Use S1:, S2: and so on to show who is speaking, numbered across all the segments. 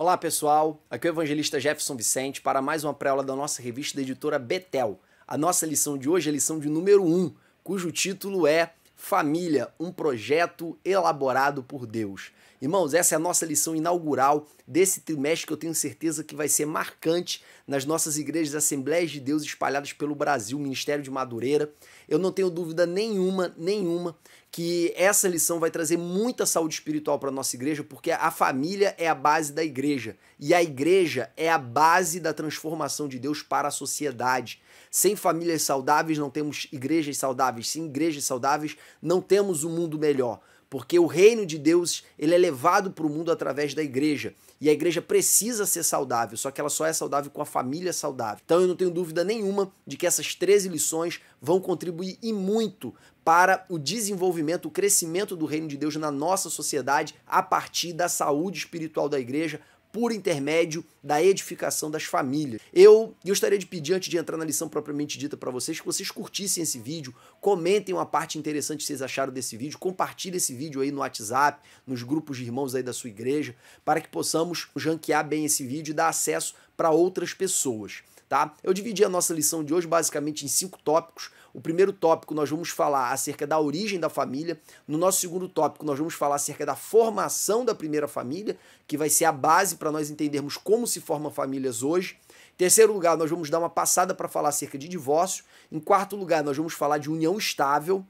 S1: Olá pessoal, aqui é o evangelista Jefferson Vicente para mais uma pré-aula da nossa revista da editora Betel. A nossa lição de hoje é a lição de número 1, cujo título é Família, um projeto elaborado por Deus. Irmãos, essa é a nossa lição inaugural desse trimestre que eu tenho certeza que vai ser marcante nas nossas igrejas Assembleias de Deus espalhadas pelo Brasil, Ministério de Madureira. Eu não tenho dúvida nenhuma que essa lição vai trazer muita saúde espiritual para a nossa igreja, porque a família é a base da igreja e a igreja é a base da transformação de Deus para a sociedade. Sem famílias saudáveis não temos igrejas saudáveis, sem igrejas saudáveis não temos um mundo melhor. Porque o reino de Deus ele é levado para o mundo através da igreja. E a igreja precisa ser saudável, só que ela só é saudável com a família saudável. Então eu não tenho dúvida nenhuma de que essas 13 lições vão contribuir e muito para o desenvolvimento, o crescimento do reino de Deus na nossa sociedade a partir da saúde espiritual da igreja, por intermédio da edificação das famílias. Eu gostaria de pedir, antes de entrar na lição propriamente dita para vocês, que vocês curtissem esse vídeo, comentem uma parte interessante que vocês acharam desse vídeo, compartilhem esse vídeo aí no WhatsApp, nos grupos de irmãos aí da sua igreja, para que possamos ranquear bem esse vídeo e dar acesso para outras pessoas. Tá? Eu dividi a nossa lição de hoje basicamente em 5 tópicos. O primeiro tópico nós vamos falar acerca da origem da família. No nosso segundo tópico nós vamos falar acerca da formação da primeira família, que vai ser a base para nós entendermos como se formam famílias hoje. Em terceiro lugar, nós vamos dar uma passada para falar acerca de divórcio. Em quarto lugar, nós vamos falar de união estável.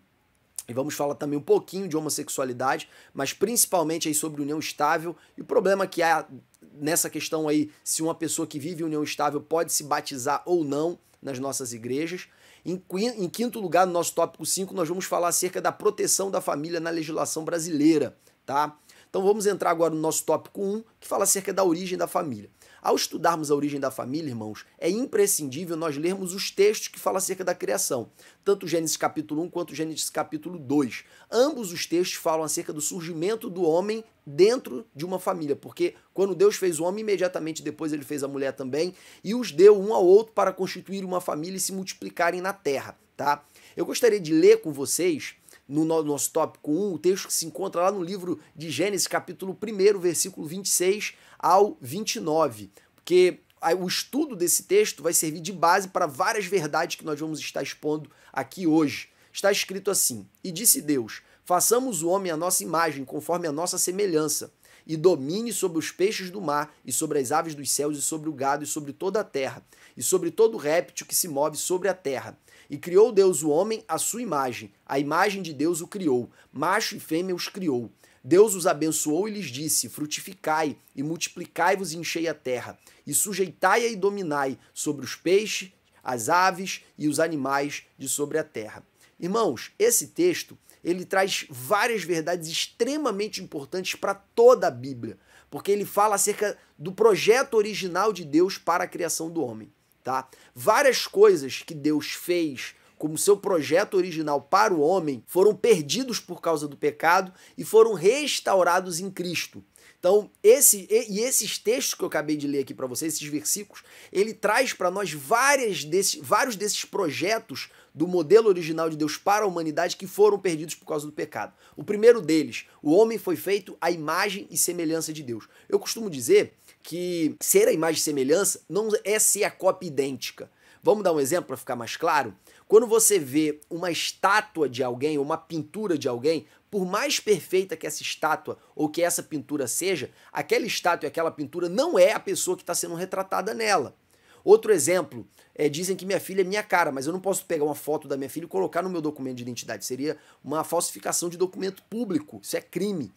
S1: E vamos falar também um pouquinho de homossexualidade, mas principalmente aí sobre união estável e o problema que há nessa questão aí, se uma pessoa que vive união estável pode se batizar ou não nas nossas igrejas. Em quinto lugar, no nosso tópico 5, nós vamos falar acerca da proteção da família na legislação brasileira, tá? Então vamos entrar agora no nosso tópico 1, que fala acerca da origem da família. Ao estudarmos a origem da família, irmãos, é imprescindível nós lermos os textos que falam acerca da criação, tanto Gênesis capítulo 1 quanto Gênesis capítulo 2. Ambos os textos falam acerca do surgimento do homem dentro de uma família, porque quando Deus fez o homem, imediatamente depois ele fez a mulher também, e os deu um ao outro para constituir uma família e se multiplicarem na terra, tá? Eu gostaria de ler com vocês no nosso tópico 1, o texto que se encontra lá no livro de Gênesis, capítulo 1, versículo 26 ao 29, porque o estudo desse texto vai servir de base para várias verdades que nós vamos estar expondo aqui hoje. Está escrito assim: E disse Deus, façamos o homem à nossa imagem, conforme a nossa semelhança, e domine sobre os peixes do mar, e sobre as aves dos céus, e sobre o gado, e sobre toda a terra, e sobre todo réptil que se move sobre a terra. E criou Deus o homem à sua imagem, a imagem de Deus o criou, macho e fêmea os criou. Deus os abençoou e lhes disse, frutificai e multiplicai-vos e enchei a terra, e sujeitai-a e dominai sobre os peixes, as aves e os animais de sobre a terra. Irmãos, esse texto, ele traz várias verdades extremamente importantes para toda a Bíblia, porque ele fala acerca do projeto original de Deus para a criação do homem. Tá? Várias coisas que Deus fez como seu projeto original para o homem foram perdidos por causa do pecado e foram restaurados em Cristo. Então, esses textos que eu acabei de ler aqui para vocês, esses versículos, ele traz para nós vários desses projetos do modelo original de Deus para a humanidade que foram perdidos por causa do pecado. O primeiro deles, o homem foi feito à imagem e semelhança de Deus. Eu costumo dizer que ser a imagem e semelhança não é ser a cópia idêntica. Vamos dar um exemplo para ficar mais claro? Quando você vê uma estátua de alguém, ou uma pintura de alguém, por mais perfeita que essa estátua ou que essa pintura seja, aquela estátua e aquela pintura não é a pessoa que está sendo retratada nela. Outro exemplo, dizem que minha filha é minha cara, mas eu não posso pegar uma foto da minha filha e colocar no meu documento de identidade. Seria uma falsificação de documento público, isso é crime.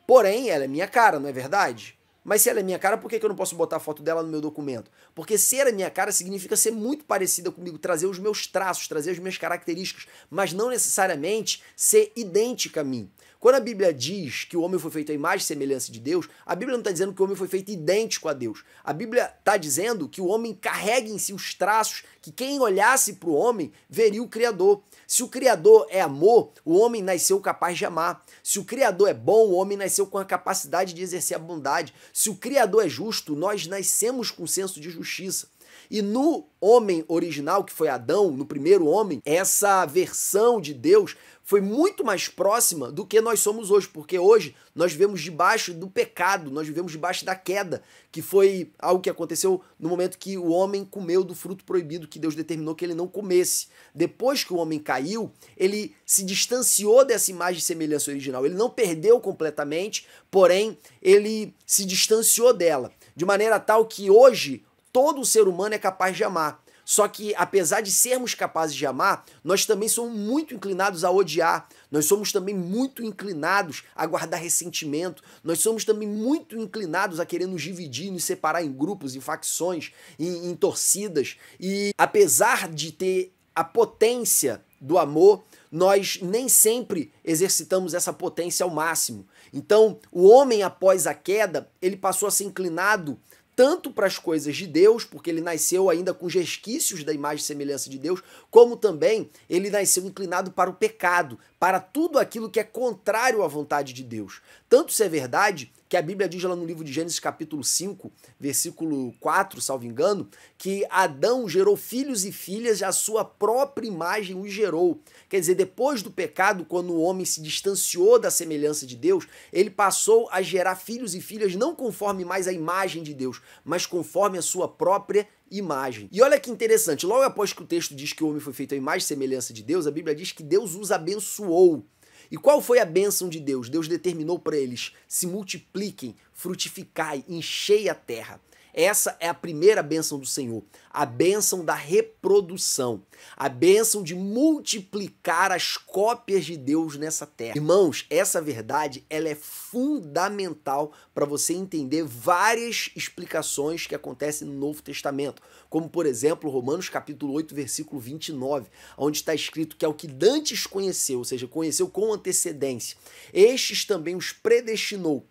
S1: Porém, ela é minha cara, não é verdade? Mas se ela é minha cara, por que eu não posso botar a foto dela no meu documento? Porque ser a minha cara significa ser muito parecida comigo, trazer os meus traços, trazer as minhas características, mas não necessariamente ser idêntica a mim. Quando a Bíblia diz que o homem foi feito à imagem e semelhança de Deus, a Bíblia não está dizendo que o homem foi feito idêntico a Deus. A Bíblia está dizendo que o homem carrega em si os traços que quem olhasse para o homem veria o Criador. Se o Criador é amor, o homem nasceu capaz de amar. Se o Criador é bom, o homem nasceu com a capacidade de exercer a bondade. Se o Criador é justo, nós nascemos com senso de justiça. E no homem original, que foi Adão, no primeiro homem, essa versão de Deus foi muito mais próxima do que nós somos hoje, porque hoje nós vivemos debaixo do pecado, nós vivemos debaixo da queda, que foi algo que aconteceu no momento que o homem comeu do fruto proibido que Deus determinou que ele não comesse. Depois que o homem caiu, ele se distanciou dessa imagem e semelhança original. Ele não perdeu completamente, porém ele se distanciou dela, de maneira tal que hoje todo ser humano é capaz de amar. Só que, apesar de sermos capazes de amar, nós também somos muito inclinados a odiar. Nós somos também muito inclinados a guardar ressentimento. Nós somos também muito inclinados a querer nos dividir, nos separar em grupos, em facções, em torcidas. E apesar de ter a potência do amor, nós nem sempre exercitamos essa potência ao máximo. Então, o homem, após a queda, ele passou a ser inclinado tanto para as coisas de Deus, porque ele nasceu ainda com os resquícios da imagem e semelhança de Deus, como também ele nasceu inclinado para o pecado, para tudo aquilo que é contrário à vontade de Deus. Tanto isso é verdade que a Bíblia diz lá no livro de Gênesis capítulo 5, versículo 4, salvo engano, que Adão gerou filhos e filhas, a sua própria imagem os gerou. Quer dizer, depois do pecado, quando o homem se distanciou da semelhança de Deus, ele passou a gerar filhos e filhas não conforme mais a imagem de Deus, mas conforme a sua própria imagem. E olha que interessante, logo após que o texto diz que o homem foi feito à imagem e semelhança de Deus, a Bíblia diz que Deus os abençoou. E qual foi a bênção de Deus? Deus determinou para eles: se multipliquem, frutificai, enchei a terra. Essa é a primeira bênção do Senhor, a bênção da reprodução, a bênção de multiplicar as cópias de Deus nessa terra. Irmãos, essa verdade ela é fundamental para você entender várias explicações que acontecem no Novo Testamento, como por exemplo Romanos capítulo 8, versículo 29, onde está escrito que é o que dantes conheceu, ou seja, conheceu com antecedência, estes também os predestinou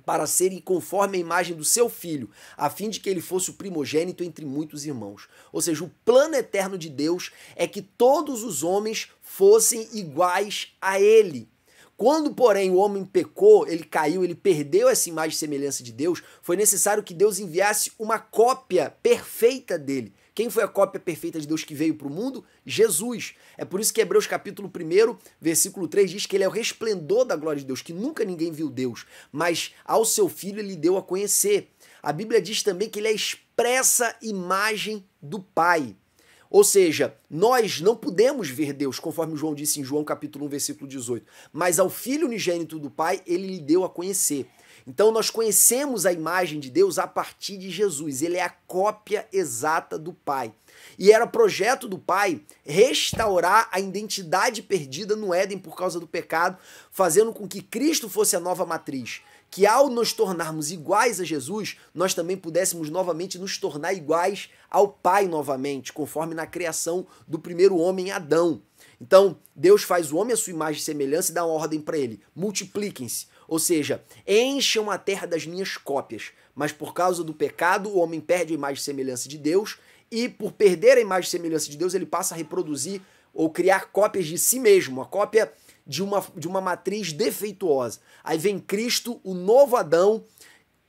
S1: para serem conforme a imagem do seu filho, a fim de que ele fosse o primogênito entre muitos irmãos. Ou seja, o plano eterno de Deus é que todos os homens fossem iguais a ele. Quando, porém, o homem pecou, ele caiu, ele perdeu essa imagem e semelhança de Deus, foi necessário que Deus enviasse uma cópia perfeita dele. Quem foi a cópia perfeita de Deus que veio para o mundo? Jesus. É por isso que Hebreus capítulo 1, versículo 3 diz que ele é o resplendor da glória de Deus, que nunca ninguém viu Deus, mas ao seu filho ele deu a conhecer. A Bíblia diz também que ele é a expressa imagem do Pai. Ou seja, nós não podemos ver Deus, conforme João disse em João capítulo 1, versículo 18, mas ao Filho unigênito do Pai ele lhe deu a conhecer. Então nós conhecemos a imagem de Deus a partir de Jesus, ele é a cópia exata do Pai. E era projeto do Pai restaurar a identidade perdida no Éden por causa do pecado, fazendo com que Cristo fosse a nova matriz. Que ao nos tornarmos iguais a Jesus, nós também pudéssemos novamente nos tornar iguais ao Pai novamente, conforme na criação do primeiro homem, Adão. Então, Deus faz o homem à sua imagem e semelhança e dá uma ordem para ele: multipliquem-se, ou seja, encham a terra das minhas cópias. Mas por causa do pecado, o homem perde a imagem e semelhança de Deus e por perder a imagem e semelhança de Deus, ele passa a reproduzir ou criar cópias de si mesmo, a cópia de uma matriz defeituosa. Aí vem Cristo, o novo Adão,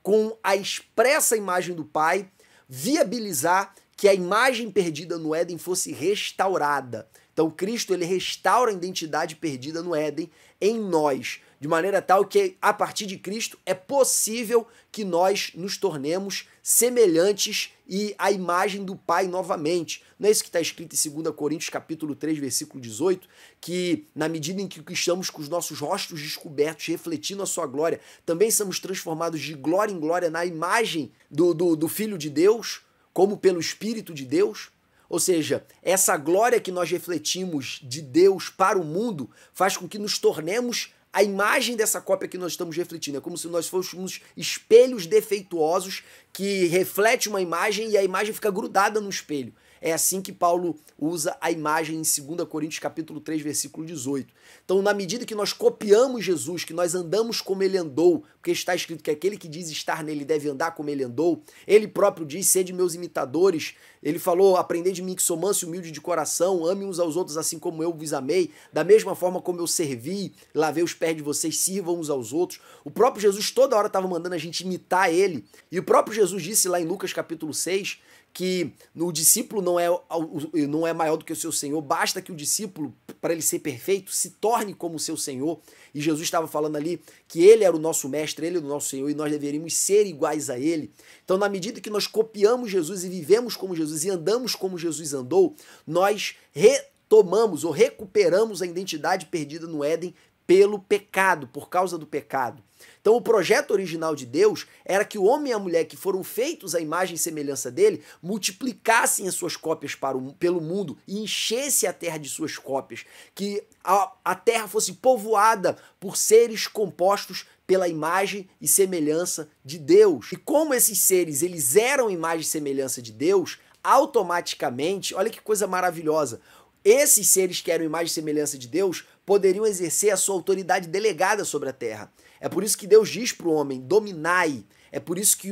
S1: com a expressa imagem do Pai, viabilizar que a imagem perdida no Éden fosse restaurada. Então Cristo ele restaura a identidade perdida no Éden em nós, de maneira tal que a partir de Cristo é possível que nós nos tornemos semelhantes e a imagem do Pai novamente. Não é isso que está escrito em 2 Coríntios capítulo 3, versículo 18, que na medida em que estamos com os nossos rostos descobertos, refletindo a sua glória, também somos transformados de glória em glória na imagem do Filho de Deus, como pelo Espírito de Deus. Ou seja, essa glória que nós refletimos de Deus para o mundo faz com que nos tornemos a imagem dessa cópia que nós estamos refletindo. É como se nós fôssemos espelhos defeituosos que refletem uma imagem e a imagem fica grudada no espelho. É assim que Paulo usa a imagem em 2 Coríntios capítulo 3, versículo 18. Então, na medida que nós copiamos Jesus, que nós andamos como ele andou, porque está escrito que aquele que diz estar nele deve andar como ele andou, ele próprio diz: sede meus imitadores. Ele falou: aprendei de mim que sou manso e humilde de coração, ame uns aos outros assim como eu vos amei, da mesma forma como eu servi, lavei os pés de vocês, sirvam uns aos outros. O próprio Jesus toda hora estava mandando a gente imitar ele. E o próprio Jesus disse lá em Lucas capítulo 6, que o discípulo não é maior do que o seu Senhor, basta que o discípulo, para ele ser perfeito, se torne como o seu Senhor. E Jesus estava falando ali que ele era o nosso mestre, ele era o nosso Senhor, e nós deveríamos ser iguais a ele. Então, na medida que nós copiamos Jesus e vivemos como Jesus e andamos como Jesus andou, nós retomamos ou recuperamos a identidade perdida no Éden pelo pecado, por causa do pecado. Então o projeto original de Deus era que o homem e a mulher que foram feitos à imagem e semelhança dele multiplicassem as suas cópias pelo mundo e enchesse a terra de suas cópias, que a terra fosse povoada por seres compostos pela imagem e semelhança de Deus. E como esses seres eles eram imagem e semelhança de Deus, automaticamente, olha que coisa maravilhosa, esses seres que eram imagem e semelhança de Deus poderiam exercer a sua autoridade delegada sobre a terra. É por isso que Deus diz para o homem, dominai. É por isso que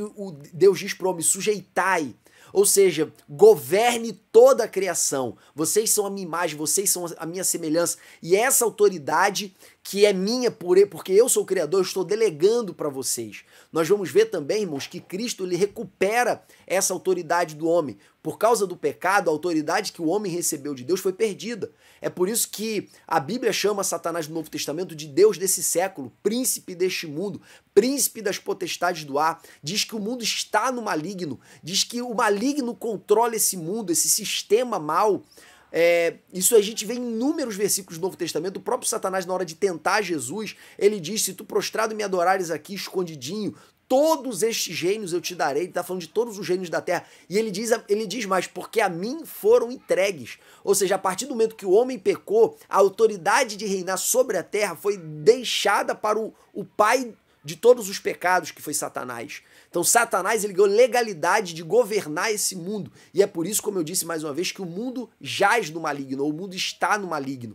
S1: Deus diz para o homem, sujeitai. Ou seja, governe toda a criação. Vocês são a minha imagem, vocês são a minha semelhança. E essa autoridade que é minha porque eu sou o Criador, eu estou delegando para vocês. Nós vamos ver também, irmãos, que Cristo ele recupera essa autoridade do homem. Por causa do pecado, a autoridade que o homem recebeu de Deus foi perdida. É por isso que a Bíblia chama Satanás no Novo Testamento de Deus desse século, príncipe deste mundo, príncipe das potestades do ar. Diz que o mundo está no maligno, diz que o maligno controla esse mundo, esse sistema mau. Isso a gente vê em inúmeros versículos do Novo Testamento. O próprio Satanás, na hora de tentar Jesus, ele diz, se tu prostrado me adorares aqui escondidinho, todos estes reinos eu te darei. Ele está falando de todos os reinos da terra. E ele diz mais, porque a mim foram entregues. Ou seja, a partir do momento que o homem pecou, a autoridade de reinar sobre a terra foi deixada para o pai de todos os pecados, que foi Satanás. Então Satanás ele ganhou legalidade de governar esse mundo. E é por isso, como eu disse mais uma vez, que o mundo jaz no maligno, ou o mundo está no maligno.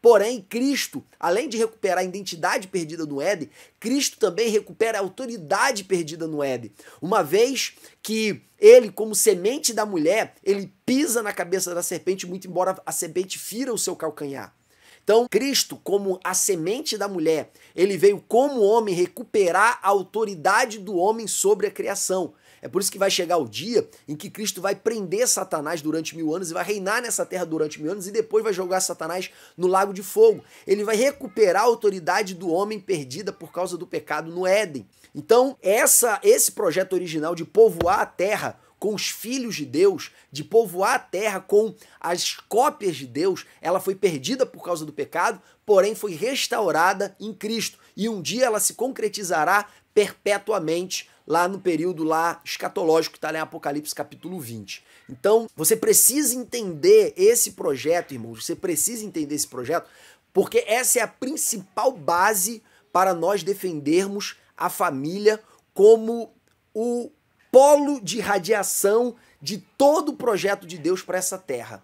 S1: Porém, Cristo, além de recuperar a identidade perdida no Éden, Cristo também recupera a autoridade perdida no Éden. Uma vez que ele, como semente da mulher, ele pisa na cabeça da serpente, muito embora a serpente fira o seu calcanhar. Então, Cristo, como a semente da mulher, ele veio como homem recuperar a autoridade do homem sobre a criação. É por isso que vai chegar o dia em que Cristo vai prender Satanás durante 1000 anos e vai reinar nessa terra durante 1000 anos e depois vai jogar Satanás no lago de fogo. Ele vai recuperar a autoridade do homem perdida por causa do pecado no Éden. Então, esse projeto original de povoar a terra com os filhos de Deus, de povoar a terra com as cópias de Deus, ela foi perdida por causa do pecado, porém foi restaurada em Cristo. E um dia ela se concretizará perpetuamente lá no período lá escatológico que está lá em Apocalipse capítulo 20. Então, você precisa entender esse projeto, irmãos, você precisa entender esse projeto, porque essa é a principal base para nós defendermos a família como o polo de radiação de todo o projeto de Deus para essa terra.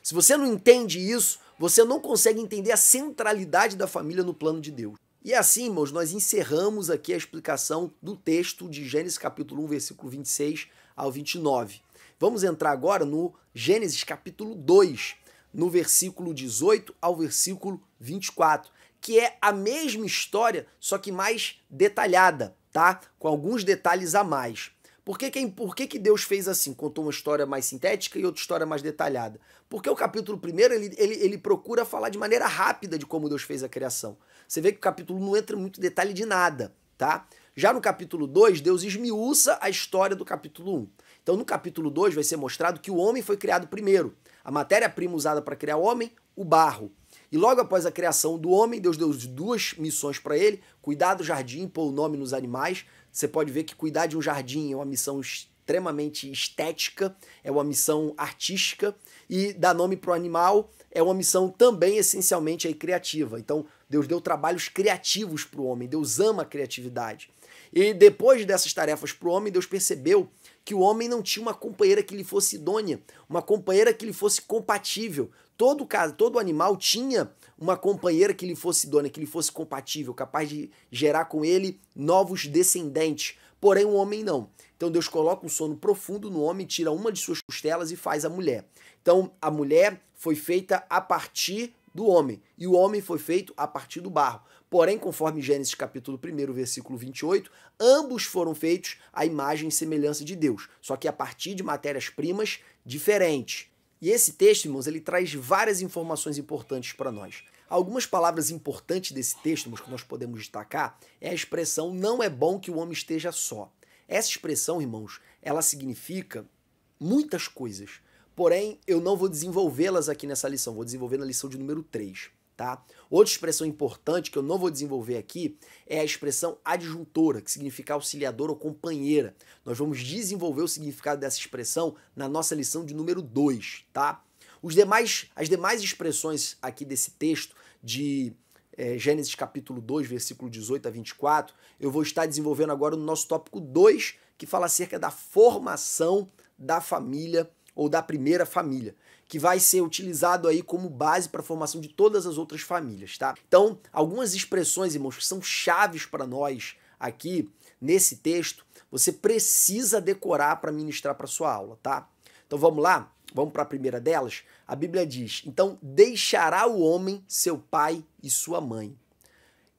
S1: Se você não entende isso, você não consegue entender a centralidade da família no plano de Deus. E assim, irmãos, nós encerramos aqui a explicação do texto de Gênesis capítulo 1, versículo 26 ao 29. Vamos entrar agora no Gênesis capítulo 2, no versículo 18 ao versículo 24, que é a mesma história, só que mais detalhada, tá? Com alguns detalhes a mais. Por que Deus fez assim? Contou uma história mais sintética e outra história mais detalhada. Porque o capítulo 1 ele procura falar de maneira rápida de como Deus fez a criação. Você vê que o capítulo não entra em muito detalhe de nada, tá? Já no capítulo 2, Deus esmiuça a história do capítulo 1. Então no capítulo 2 vai ser mostrado que o homem foi criado primeiro. A matéria-prima usada para criar o homem, o barro. E logo após a criação do homem, Deus deu 2 missões para ele: cuidar do jardim, pôr o nome nos animais. Você pode ver que cuidar de um jardim é uma missão extremamente estética, é uma missão artística, e dar nome para o animal é uma missão também essencialmente aí criativa. Então, Deus deu trabalhos criativos para o homem, Deus ama a criatividade. E depois dessas tarefas para o homem, Deus percebeu que o homem não tinha uma companheira que lhe fosse idônea, uma companheira que lhe fosse compatível. Todo animal tinha uma companheira que lhe fosse idônea, que lhe fosse compatível, capaz de gerar com ele novos descendentes. Porém, o homem não. Então Deus coloca um sono profundo no homem, tira uma de suas costelas e faz a mulher. Então a mulher foi feita a partir do homem, e o homem foi feito a partir do barro. Porém, conforme Gênesis capítulo 1, versículo 28, ambos foram feitos à imagem e semelhança de Deus, só que a partir de matérias-primas diferentes. E esse texto, irmãos, ele traz várias informações importantes para nós. Algumas palavras importantes desse texto, irmãos, que nós podemos destacar, é a expressão "não é bom que o homem esteja só". Essa expressão, irmãos, ela significa muitas coisas. Porém, eu não vou desenvolvê-las aqui nessa lição, vou desenvolver na lição de número 3, tá? Outra expressão importante que eu não vou desenvolver aqui é a expressão adjuntora, que significa auxiliadora ou companheira. Nós vamos desenvolver o significado dessa expressão na nossa lição de número 2, tá? As demais expressões aqui desse texto de Gênesis capítulo 2, versículo 18 a 24, eu vou estar desenvolvendo agora no nosso tópico 2, que fala acerca da formação da família ou da primeira família, que vai ser utilizado aí como base para a formação de todas as outras famílias, tá? Então, algumas expressões, irmãos, que são chaves para nós aqui nesse texto, você precisa decorar para ministrar para sua aula, tá? Então vamos lá? Vamos para a primeira delas? A Bíblia diz: então deixará o homem seu pai e sua mãe,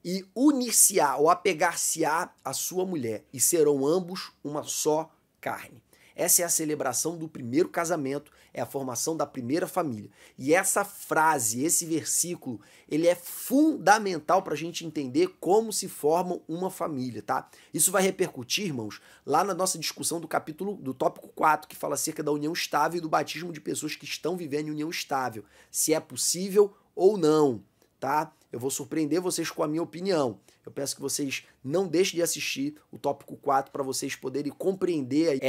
S1: e unir-se-á ou apegar-se-á à sua mulher, e serão ambos uma só carne. Essa é a celebração do primeiro casamento, é a formação da primeira família. E essa frase, esse versículo, ele é fundamental para a gente entender como se forma uma família, tá? Isso vai repercutir, irmãos, lá na nossa discussão do tópico 4, que fala acerca da união estável e do batismo de pessoas que estão vivendo em união estável, se é possível ou não, tá? Eu vou surpreender vocês com a minha opinião. Eu peço que vocês não deixem de assistir o tópico 4 para vocês poderem compreender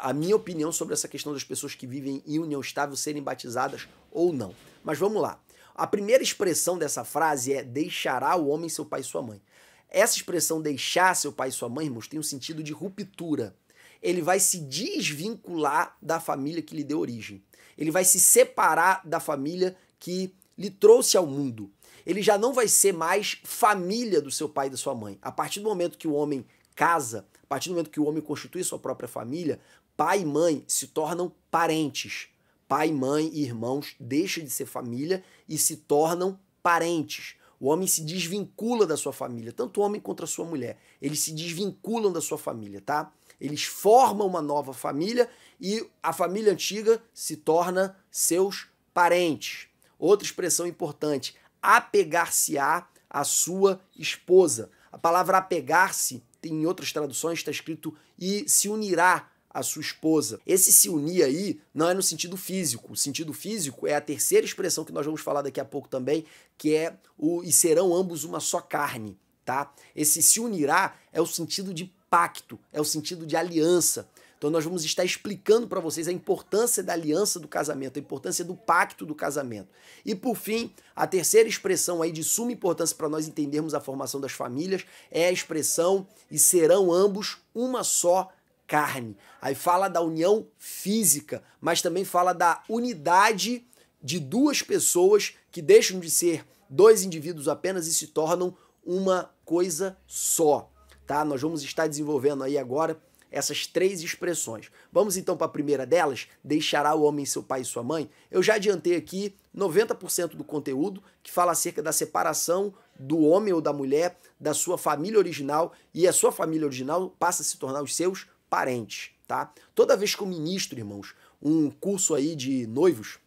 S1: a minha opinião sobre essa questão das pessoas que vivem em união estável serem batizadas ou não. Mas vamos lá. A primeira expressão dessa frase é deixará o homem seu pai e sua mãe. Essa expressão deixar seu pai e sua mãe, irmãos, tem um sentido de ruptura. Ele vai se desvincular da família que lhe deu origem. Ele vai se separar da família que lhe trouxe ao mundo. Ele já não vai ser mais família do seu pai e da sua mãe. A partir do momento que o homem casa, a partir do momento que o homem constitui sua própria família, pai e mãe se tornam parentes. Pai, mãe e irmãos deixam de ser família e se tornam parentes. O homem se desvincula da sua família, tanto o homem quanto a sua mulher. Eles se desvinculam da sua família, tá? Eles formam uma nova família e a família antiga se torna seus parentes. Outra expressão importante: apegar-se-á à sua esposa. A palavra apegar-se, em outras traduções está escrito e se unirá à sua esposa. Esse se unir aí não é no sentido físico. O sentido físico é a terceira expressão que nós vamos falar daqui a pouco também, que é o e serão ambos uma só carne, tá? Esse se unirá é o sentido de pacto, é o sentido de aliança. Então nós vamos estar explicando para vocês a importância da aliança do casamento, a importância do pacto do casamento. E por fim, a terceira expressão aí de suma importância para nós entendermos a formação das famílias é a expressão e serão ambos uma só carne. Aí fala da união física, mas também fala da unidade de duas pessoas que deixam de ser dois indivíduos apenas e se tornam uma coisa só, tá? Nós vamos estar desenvolvendo aí agora essas três expressões. Vamos então para a primeira delas, deixará o homem seu pai e sua mãe. Eu já adiantei aqui 90% do conteúdo que fala acerca da separação do homem ou da mulher da sua família original e a sua família original passa a se tornar os seus parentes, tá? Toda vez que eu ministro, irmãos, um curso aí de noivos,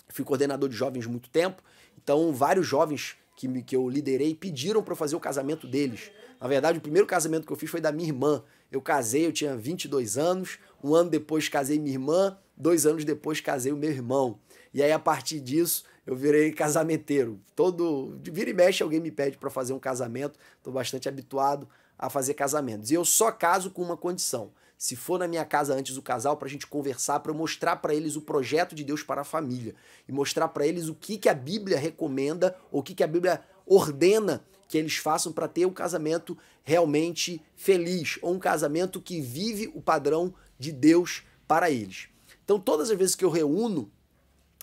S1: fui coordenador de jovens há muito tempo, então vários jovens que eu liderei pediram para eu fazer o casamento deles. Na verdade, o primeiro casamento que eu fiz foi da minha irmã. Eu casei, eu tinha 22 anos, um ano depois casei minha irmã, 2 anos depois casei o meu irmão. E aí, a partir disso, eu virei casamenteiro. De vira e mexe, alguém me pede para fazer um casamento, estou bastante habituado a fazer casamentos. E eu só caso com uma condição: se for na minha casa antes do casal, para a gente conversar, para eu mostrar para eles o projeto de Deus para a família e mostrar para eles o que a Bíblia recomenda ou o que a Bíblia ordena que eles façam para ter um casamento realmente feliz, ou um casamento que vive o padrão de Deus para eles. Então, todas as vezes que eu reúno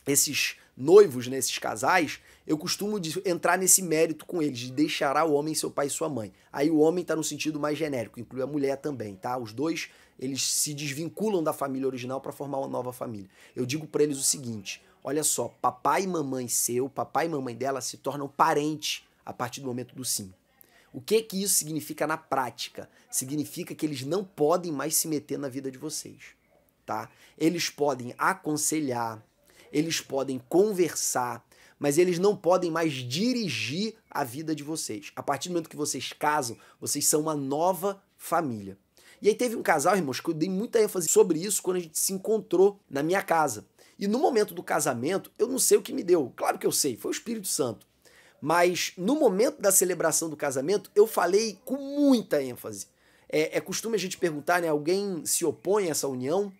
S1: esses noivos, né, esses casais, eu costumo entrar nesse mérito com eles, de deixará o homem seu pai e sua mãe. Aí o homem está no sentido mais genérico, inclui a mulher também, tá? Os dois, eles se desvinculam da família original para formar uma nova família. Eu digo para eles o seguinte: olha só, papai e mamãe seu, papai e mamãe dela se tornam parentes a partir do momento do sim. O que isso significa na prática? Significa que eles não podem mais se meter na vida de vocês, tá? Eles podem aconselhar, eles podem conversar, mas eles não podem mais dirigir a vida de vocês. A partir do momento que vocês casam, vocês são uma nova família. E aí teve um casal, irmãos, que eu dei muita ênfase sobre isso quando a gente se encontrou na minha casa. E no momento do casamento, eu não sei o que me deu. Claro que eu sei, foi o Espírito Santo. Mas no momento da celebração do casamento, eu falei com muita ênfase. É costume a gente perguntar, né? Alguém se opõe a essa união?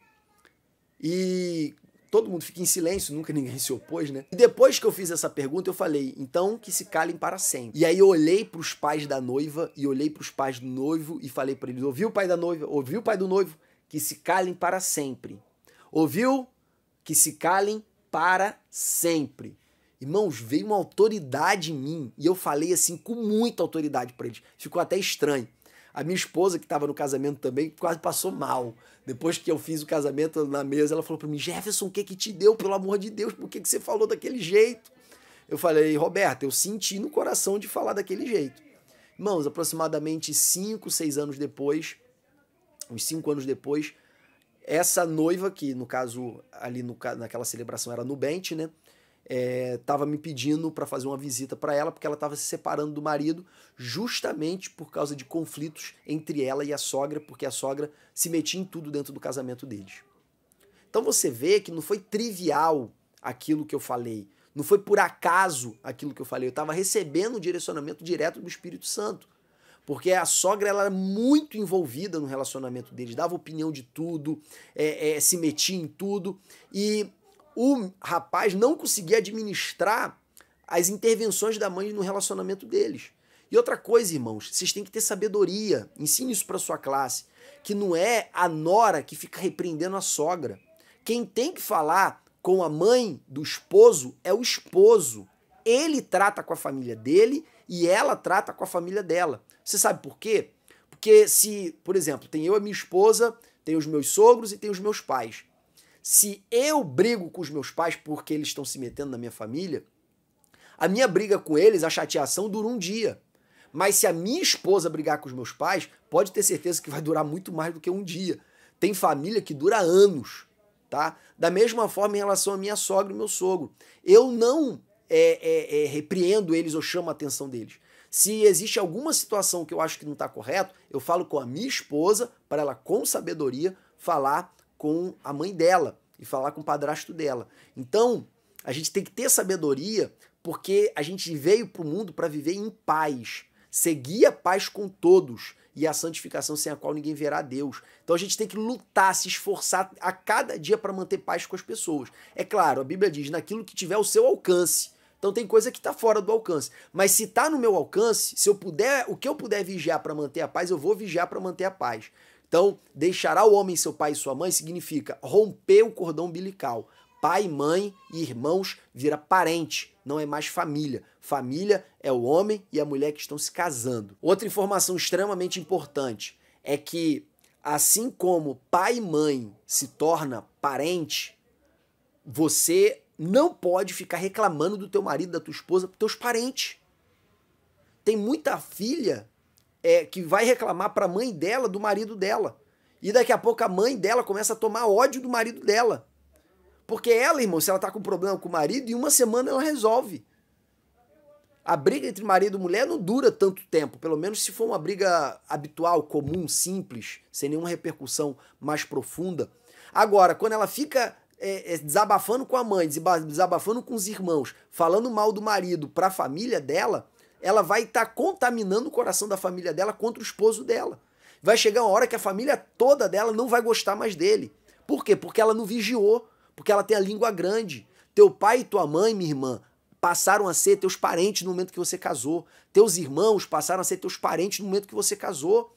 S1: E todo mundo fica em silêncio, nunca ninguém se opôs, né? E depois que eu fiz essa pergunta, eu falei, então que se calem para sempre. E aí eu olhei para os pais da noiva e olhei para os pais do noivo e falei para eles, ouviu o pai da noiva, ouviu o pai do noivo? Que se calem para sempre. Ouviu? Que se calem para sempre. Irmãos, veio uma autoridade em mim e eu falei assim com muita autoridade para eles. Ficou até estranho. A minha esposa, que estava no casamento também, quase passou mal. Depois que eu fiz o casamento na mesa, ela falou para mim, Jefferson, o que te deu, pelo amor de Deus? Por que você falou daquele jeito? Eu falei, Roberta, eu senti no coração de falar daquele jeito. Irmãos, aproximadamente 5, 6 anos depois, uns 5 anos depois, essa noiva, que no caso, ali naquela celebração era nubente, né? Estava me pedindo para fazer uma visita para ela, porque ela estava se separando do marido justamente por causa de conflitos entre ela e a sogra, porque a sogra se metia em tudo dentro do casamento deles. Então você vê que não foi trivial aquilo que eu falei, não foi por acaso aquilo que eu falei, eu estava recebendo um direcionamento direto do Espírito Santo, porque a sogra ela era muito envolvida no relacionamento deles, dava opinião de tudo, se metia em tudo, e o rapaz não conseguia administrar as intervenções da mãe no relacionamento deles. E outra coisa, irmãos, vocês têm que ter sabedoria. Ensine isso para sua classe. Que não é a nora que fica repreendendo a sogra. Quem tem que falar com a mãe do esposo é o esposo. Ele trata com a família dele e ela trata com a família dela. Você sabe por quê? Porque se, por exemplo, tem eu e minha esposa, tem os meus sogros e tem os meus pais. Se eu brigo com os meus pais porque eles estão se metendo na minha família, a minha briga com eles, a chateação dura um dia. Mas se a minha esposa brigar com os meus pais, pode ter certeza que vai durar muito mais do que um dia. Tem família que dura anos, tá? Da mesma forma em relação à minha sogra e meu sogro. Eu não repreendo eles ou chamo a atenção deles. Se existe alguma situação que eu acho que não está correto, eu falo com a minha esposa para ela, com sabedoria, falar com a mãe dela e falar com o padrasto dela. Então, a gente tem que ter sabedoria porque a gente veio para o mundo para viver em paz, seguir a paz com todos e a santificação sem a qual ninguém verá a Deus. Então a gente tem que lutar, se esforçar a cada dia para manter paz com as pessoas. É claro, a Bíblia diz, naquilo que tiver ao seu alcance. Então tem coisa que está fora do alcance. Mas se está no meu alcance, se eu puder, o que eu puder vigiar para manter a paz, eu vou vigiar para manter a paz. Então, deixará o homem seu pai e sua mãe significa romper o cordão umbilical. Pai, mãe e irmãos vira parente, não é mais família. Família é o homem e a mulher que estão se casando. Outra informação extremamente importante é que, assim como pai e mãe se torna parente, você não pode ficar reclamando do teu marido, da tua esposa, para teus parentes. Tem muita filha que vai reclamar para a mãe dela do marido dela. E daqui a pouco a mãe dela começa a tomar ódio do marido dela. Porque ela, irmão, se ela tá com problema com o marido, em uma semana ela resolve. A briga entre marido e mulher não dura tanto tempo, pelo menos se for uma briga habitual, comum, simples, sem nenhuma repercussão mais profunda. Agora, quando ela fica desabafando com a mãe, desabafando com os irmãos, falando mal do marido para a família dela, ela vai estar contaminando o coração da família dela contra o esposo dela. Vai chegar uma hora que a família toda dela não vai gostar mais dele. Por quê? Porque ela não vigiou, porque ela tem a língua grande. Teu pai e tua mãe, minha irmã, passaram a ser teus parentes no momento que você casou. Teus irmãos passaram a ser teus parentes no momento que você casou.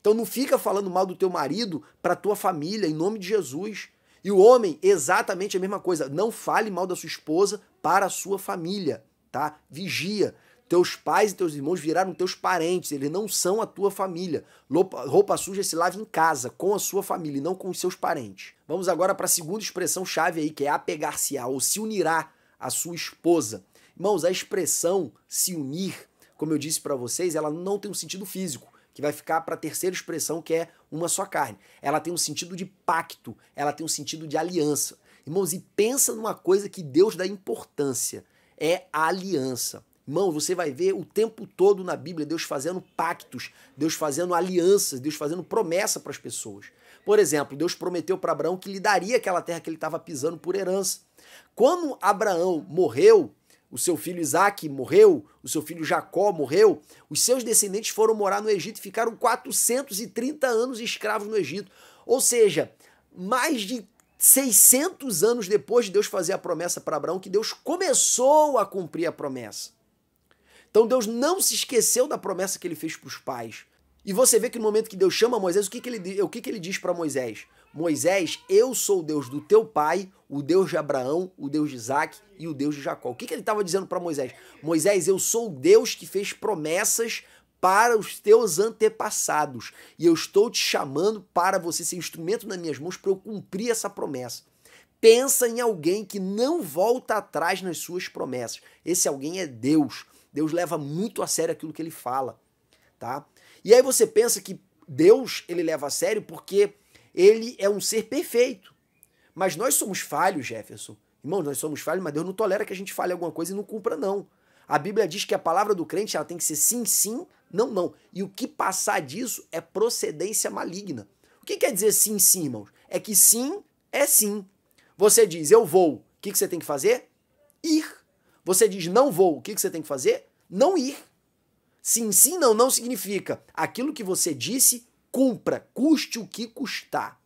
S1: Então não fica falando mal do teu marido para tua família, em nome de Jesus. E o homem, exatamente a mesma coisa. Não fale mal da sua esposa para a sua família, tá? Vigia. Teus pais e teus irmãos viraram teus parentes, eles não são a tua família. Roupa suja se lava em casa, com a sua família e não com os seus parentes. Vamos agora para a segunda expressão-chave aí, que é apegar-se-á, ou se unirá à sua esposa. Irmãos, a expressão se unir, como eu disse para vocês, ela não tem um sentido físico, que vai ficar para a terceira expressão, que é uma só carne. Ela tem um sentido de pacto, ela tem um sentido de aliança. Irmãos, e pensa numa coisa que Deus dá importância, é a aliança. Irmão, você vai ver o tempo todo na Bíblia Deus fazendo pactos, Deus fazendo alianças, Deus fazendo promessa para as pessoas. Por exemplo, Deus prometeu para Abraão que lhe daria aquela terra que ele estava pisando por herança. Quando Abraão morreu, o seu filho Isaac morreu, o seu filho Jacó morreu, os seus descendentes foram morar no Egito e ficaram 430 anos escravos no Egito. Ou seja, mais de 600 anos depois de Deus fazer a promessa para Abraão, que Deus começou a cumprir a promessa. Então Deus não se esqueceu da promessa que ele fez para os pais. E você vê que no momento que Deus chama Moisés, o que ele diz para Moisés? Moisés, eu sou o Deus do teu pai, o Deus de Abraão, o Deus de Isaac e o Deus de Jacó. O que ele estava dizendo para Moisés? Moisés, eu sou o Deus que fez promessas para os teus antepassados. E eu estou te chamando para você ser instrumento nas minhas mãos para eu cumprir essa promessa. Pensa em alguém que não volta atrás nas suas promessas. Esse alguém é Deus. Deus leva muito a sério aquilo que ele fala, tá? E aí você pensa que Deus, ele leva a sério porque ele é um ser perfeito. Mas nós somos falhos, Jefferson. Irmãos, nós somos falhos, mas Deus não tolera que a gente fale alguma coisa e não cumpra, não. A Bíblia diz que a palavra do crente ela tem que ser sim, sim, não, não. E o que passar disso é procedência maligna. O que quer dizer sim, sim, irmãos? É que sim é sim. Você diz, eu vou. O que você tem que fazer? Ir. Você diz, não vou. O que você tem que fazer? Não ir. Sim, sim, não, não significa aquilo que você disse, cumpra, custe o que custar.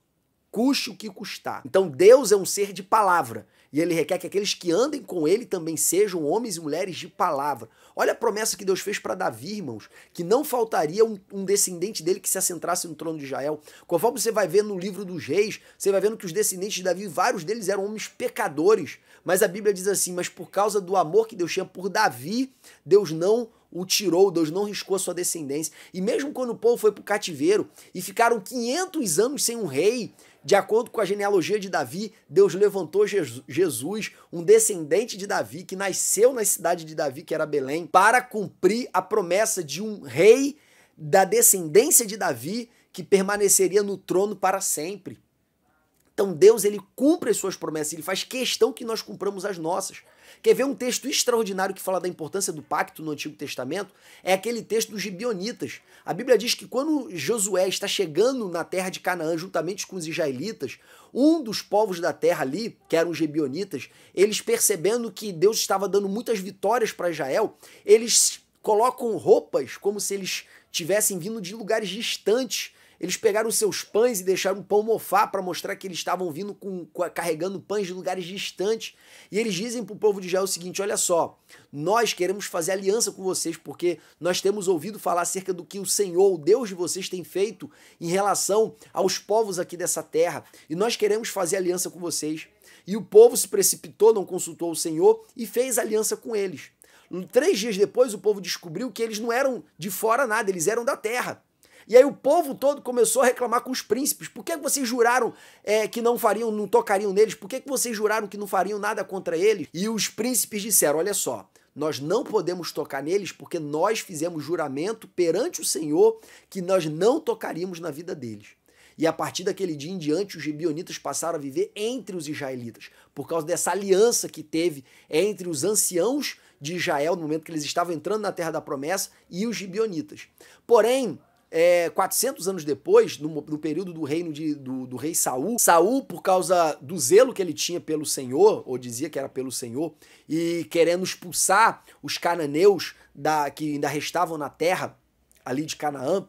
S1: Custe o que custar. Então Deus é um ser de palavra. E ele requer que aqueles que andem com ele também sejam homens e mulheres de palavra. Olha a promessa que Deus fez para Davi, irmãos, que não faltaria um descendente dele que se assentasse no trono de Israel. Conforme você vai ver no livro dos reis, você vai vendo que os descendentes de Davi, vários deles eram homens pecadores. Mas a Bíblia diz assim, mas por causa do amor que Deus tinha por Davi, Deus não o tirou, Deus não riscou a sua descendência. E mesmo quando o povo foi para o cativeiro e ficaram 500 anos sem um rei, de acordo com a genealogia de Davi, Deus levantou Jesus, um descendente de Davi, que nasceu na cidade de Davi, que era Belém, para cumprir a promessa de um rei da descendência de Davi, que permaneceria no trono para sempre. Então Deus, ele cumpre as suas promessas, ele faz questão que nós cumpramos as nossas. Quer ver um texto extraordinário que fala da importância do pacto no Antigo Testamento? É aquele texto dos gibeonitas. A Bíblia diz que quando Josué está chegando na terra de Canaã juntamente com os israelitas, um dos povos da terra ali, que eram os gibeonitas, eles percebendo que Deus estava dando muitas vitórias para Israel, eles colocam roupas como se eles tivessem vindo de lugares distantes. Eles pegaram seus pães e deixaram um pão mofar para mostrar que eles estavam vindo carregando pães de lugares distantes. E eles dizem para o povo de Israel o seguinte, olha só, nós queremos fazer aliança com vocês porque nós temos ouvido falar acerca do que o Senhor, o Deus de vocês, tem feito em relação aos povos aqui dessa terra. E nós queremos fazer aliança com vocês. E o povo se precipitou, não consultou o Senhor e fez aliança com eles. 3 dias depois, o povo descobriu que eles não eram de fora nada, eles eram da terra. E aí o povo todo começou a reclamar com os príncipes. Por que vocês juraram que não fariam, não tocariam neles? Por que vocês juraram que não fariam nada contra eles? E os príncipes disseram, olha só, nós não podemos tocar neles porque nós fizemos juramento perante o Senhor que nós não tocaríamos na vida deles. E a partir daquele dia em diante, os gibeonitas passaram a viver entre os israelitas, por causa dessa aliança que teve entre os anciãos de Israel, no momento que eles estavam entrando na terra da promessa, e os gibeonitas. Porém, 400 anos depois, no período do reino do rei Saul, Saul, por causa do zelo que ele tinha pelo Senhor, ou dizia que era pelo Senhor, e querendo expulsar os cananeus que ainda restavam na terra ali de Canaã,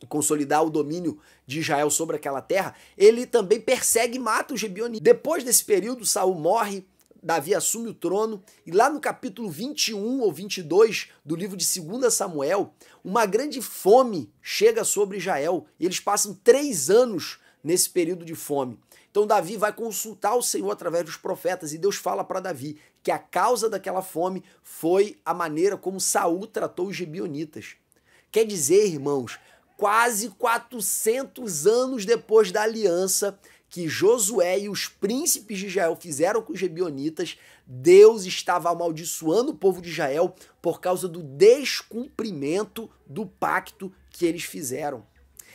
S1: consolidar o domínio de Israel sobre aquela terra, ele também persegue e mata os gibeonitas. Depois desse período, Saul morre, Davi assume o trono, e lá no capítulo 21 ou 22 do livro de 2 Samuel, uma grande fome chega sobre Israel, e eles passam 3 anos nesse período de fome. Então Davi vai consultar o Senhor através dos profetas e Deus fala para Davi que a causa daquela fome foi a maneira como Saul tratou os gibeonitas. Quer dizer, irmãos, quase 400 anos depois da aliança que Josué e os príncipes de Israel fizeram com os gibeonitas, Deus estava amaldiçoando o povo de Israel por causa do descumprimento do pacto que eles fizeram.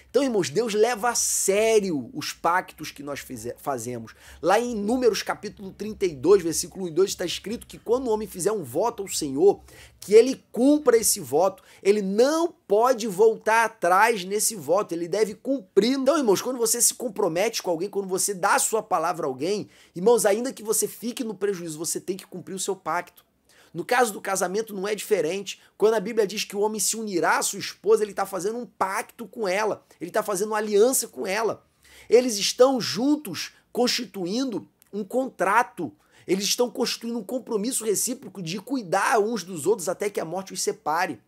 S1: Então, irmãos, Deus leva a sério os pactos que nós fazemos. Lá em Números capítulo 32, versículo 1 e 2, está escrito que quando o homem fizer um voto ao Senhor, que ele cumpra esse voto, ele não pode voltar atrás nesse voto, ele deve cumprir. Então, irmãos, quando você se compromete com alguém, quando você dá a sua palavra a alguém, irmãos, ainda que você fique no prejuízo, você tem que cumprir o seu pacto. No caso do casamento não é diferente. Quando a Bíblia diz que o homem se unirá à sua esposa, ele está fazendo um pacto com ela, ele está fazendo uma aliança com ela. Eles estão juntos constituindo um contrato, eles estão constituindo um compromisso recíproco de cuidar uns dos outros até que a morte os separe.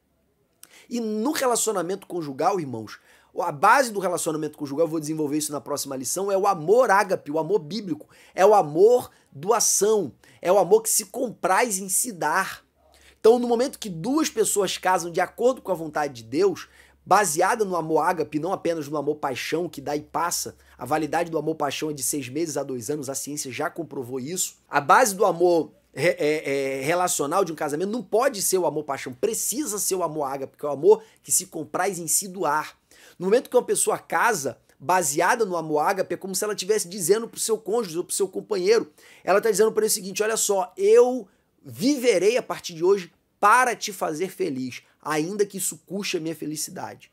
S1: E no relacionamento conjugal, irmãos, a base do relacionamento conjugal, eu vou desenvolver isso na próxima lição, é o amor ágape, o amor bíblico, é o amor doação, é o amor que se compraz em se dar. Então, no momento que duas pessoas casam de acordo com a vontade de Deus, baseada no amor ágape, não apenas no amor paixão, que dá e passa, a validade do amor paixão é de 6 meses a 2 anos, a ciência já comprovou isso. A base do amor relacional de um casamento não pode ser o amor paixão, precisa ser o amor ágape, que é o amor que se compraz em se doar. No momento que uma pessoa casa, baseada no amor ágape, é como se ela estivesse dizendo para o seu cônjuge ou para o seu companheiro, ela está dizendo para ele o seguinte, olha só, eu viverei a partir de hoje para te fazer feliz, ainda que isso custe a minha felicidade.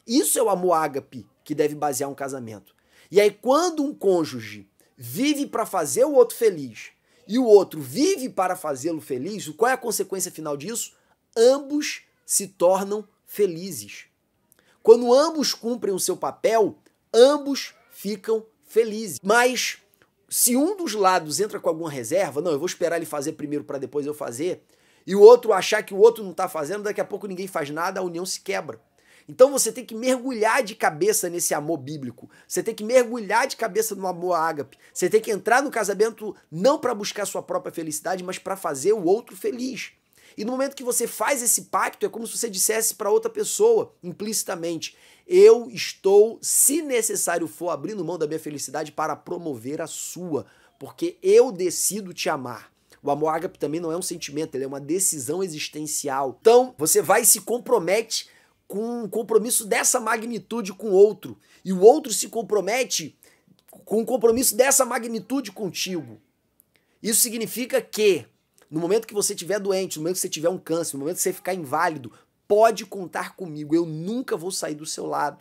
S1: Isso é o amor ágape que deve basear um casamento. E aí quando um cônjuge vive para fazer o outro feliz e o outro vive para fazê-lo feliz, qual é a consequência final disso? Ambos se tornam felizes. Quando ambos cumprem o seu papel, ambos ficam felizes. Mas se um dos lados entra com alguma reserva, não, eu vou esperar ele fazer primeiro para depois eu fazer, e o outro achar que o outro não está fazendo, daqui a pouco ninguém faz nada, a união se quebra. Então você tem que mergulhar de cabeça nesse amor bíblico, você tem que mergulhar de cabeça no amor ágape, você tem que entrar no casamento não para buscar sua própria felicidade, mas para fazer o outro feliz. E no momento que você faz esse pacto, é como se você dissesse para outra pessoa, implicitamente, eu estou, se necessário for, abrindo mão da minha felicidade para promover a sua, porque eu decido te amar. O amor ágape também não é um sentimento, ele é uma decisão existencial. Então, você vai e se compromete com um compromisso dessa magnitude com o outro, e o outro se compromete com um compromisso dessa magnitude contigo. Isso significa que no momento que você estiver doente, no momento que você tiver um câncer, no momento que você ficar inválido, pode contar comigo, eu nunca vou sair do seu lado.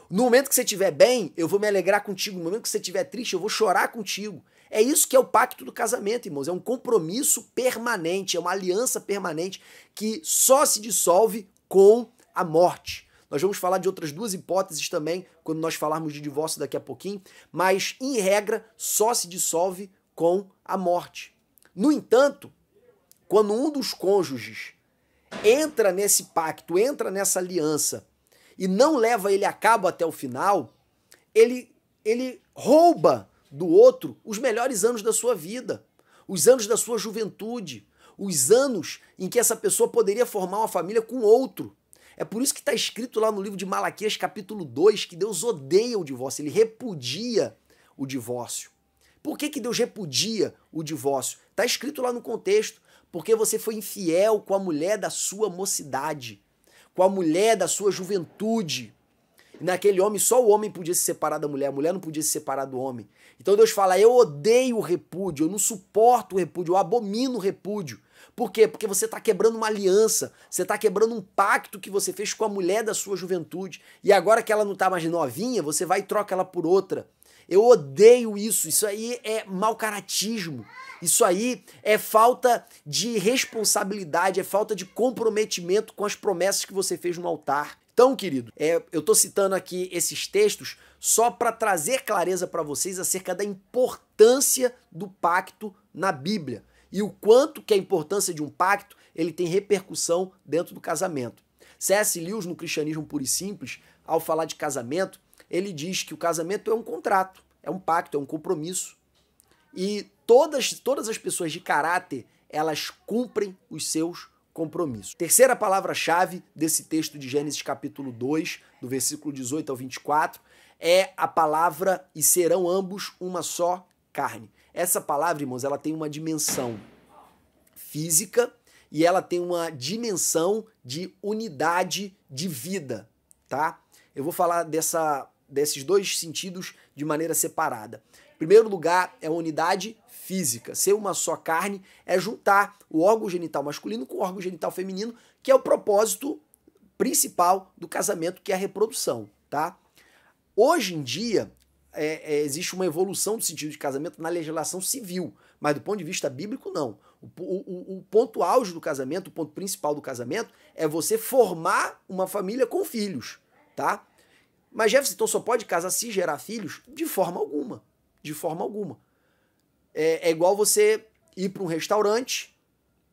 S1: No momento que você estiver bem, eu vou me alegrar contigo. No momento que você estiver triste, eu vou chorar contigo. É isso que é o pacto do casamento, irmãos. É um compromisso permanente, é uma aliança permanente que só se dissolve com a morte. Nós vamos falar de outras duas hipóteses também, quando nós falarmos de divórcio daqui a pouquinho, mas, em regra, só se dissolve com a morte. No entanto, quando um dos cônjuges entra nesse pacto, entra nessa aliança e não leva ele a cabo até o final, ele rouba do outro os melhores anos da sua vida, os anos da sua juventude, os anos em que essa pessoa poderia formar uma família com outro. É por isso que está escrito lá no livro de Malaquias, capítulo 2, que Deus odeia o divórcio, ele repudia o divórcio. Por que Deus repudia o divórcio? Está escrito lá no contexto, porque você foi infiel com a mulher da sua mocidade, com a mulher da sua juventude. E naquele homem, só o homem podia se separar da mulher, a mulher não podia se separar do homem. Então Deus fala, eu odeio o repúdio, eu não suporto o repúdio, eu abomino o repúdio. Por quê? Porque você está quebrando uma aliança, você está quebrando um pacto que você fez com a mulher da sua juventude. E agora que ela não está mais novinha, você vai e troca ela por outra. Eu odeio isso, isso aí é mau caratismo, isso aí é falta de responsabilidade, é falta de comprometimento com as promessas que você fez no altar. Então, querido, eu estou citando aqui esses textos só para trazer clareza para vocês acerca da importância do pacto na Bíblia e o quanto que a importância de um pacto ele tem repercussão dentro do casamento. C.S. Lewis, no Cristianismo Puro e Simples, ao falar de casamento, ele diz que o casamento é um contrato. é um pacto, é um compromisso. E todas as pessoas de caráter, elas cumprem os seus compromissos. Terceira palavra-chave desse texto de Gênesis capítulo 2, do versículo 18 ao 24, é a palavra "e serão ambos uma só carne". Essa palavra, irmãos, ela tem uma dimensão física e ela tem uma dimensão de unidade de vida, tá? Eu vou falar desses dois sentidos de maneira separada. Em primeiro lugar, é a unidade física. Ser uma só carne é juntar o órgão genital masculino com o órgão genital feminino, que é o propósito principal do casamento, que é a reprodução, tá? Hoje em dia, existe uma evolução do sentido de casamento na legislação civil, mas do ponto de vista bíblico, não. O ponto auge do casamento, o ponto principal do casamento, é você formar uma família com filhos, tá? Mas Jefferson, então só pode casar se gerar filhos? De forma alguma. De forma alguma. É igual você ir para um restaurante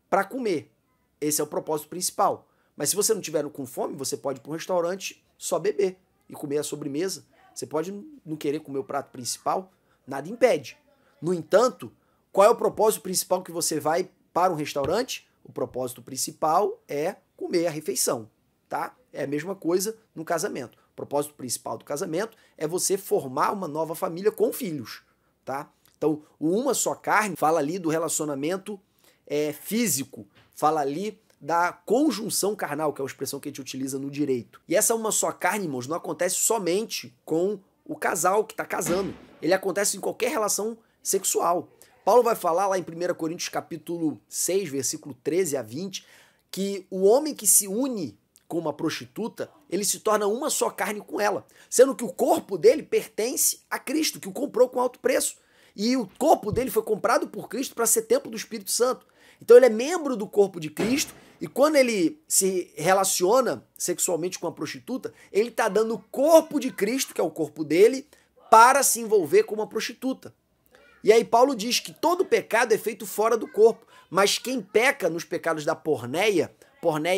S1: para comer. Esse é o propósito principal. Mas se você não estiver com fome, você pode ir para um restaurante só beber e comer a sobremesa. Você pode não querer comer o prato principal, nada impede. No entanto, qual é o propósito principal que você vai para um restaurante? O propósito principal é comer a refeição, tá? É a mesma coisa no casamento. O propósito principal do casamento é você formar uma nova família com filhos, tá? Então, o uma só carne fala ali do relacionamento físico, fala ali da conjunção carnal, que é a expressão que a gente utiliza no direito. E essa uma só carne, irmãos, não acontece somente com o casal que está casando. Ele acontece em qualquer relação sexual. Paulo vai falar lá em 1 Coríntios capítulo 6, versículo 13 a 20, que o homem que se une com uma prostituta, ele se torna uma só carne com ela, sendo que o corpo dele pertence a Cristo, que o comprou com alto preço. E o corpo dele foi comprado por Cristo para ser templo do Espírito Santo. Então ele é membro do corpo de Cristo e quando ele se relaciona sexualmente com a prostituta, ele está dando o corpo de Cristo, que é o corpo dele, para se envolver com uma prostituta. E aí Paulo diz que todo pecado é feito fora do corpo, mas quem peca nos pecados da porneia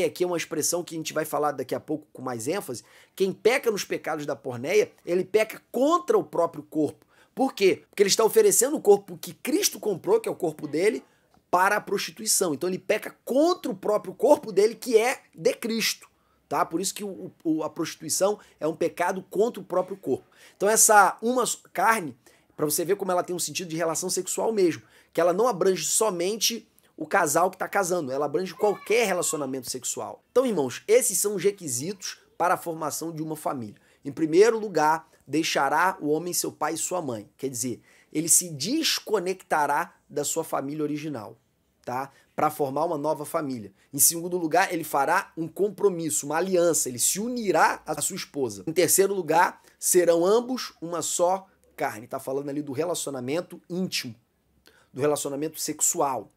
S1: aqui é uma expressão que a gente vai falar daqui a pouco com mais ênfase, quem peca nos pecados da porneia, ele peca contra o próprio corpo. Por quê? Porque ele está oferecendo o corpo que Cristo comprou, que é o corpo dele, para a prostituição. Então ele peca contra o próprio corpo dele, que é de Cristo. Tá? Por isso que a prostituição é um pecado contra o próprio corpo. Então essa uma carne, para você ver como ela tem um sentido de relação sexual mesmo, que ela não abrange somente o casal que está casando, ela abrange qualquer relacionamento sexual. Então, irmãos, esses são os requisitos para a formação de uma família. Em primeiro lugar, deixará o homem seu pai e sua mãe. Quer dizer, ele se desconectará da sua família original, tá? Para formar uma nova família. Em segundo lugar, ele fará um compromisso, uma aliança, ele se unirá à sua esposa. Em terceiro lugar, serão ambos uma só carne. Tá falando ali do relacionamento íntimo, do relacionamento sexual.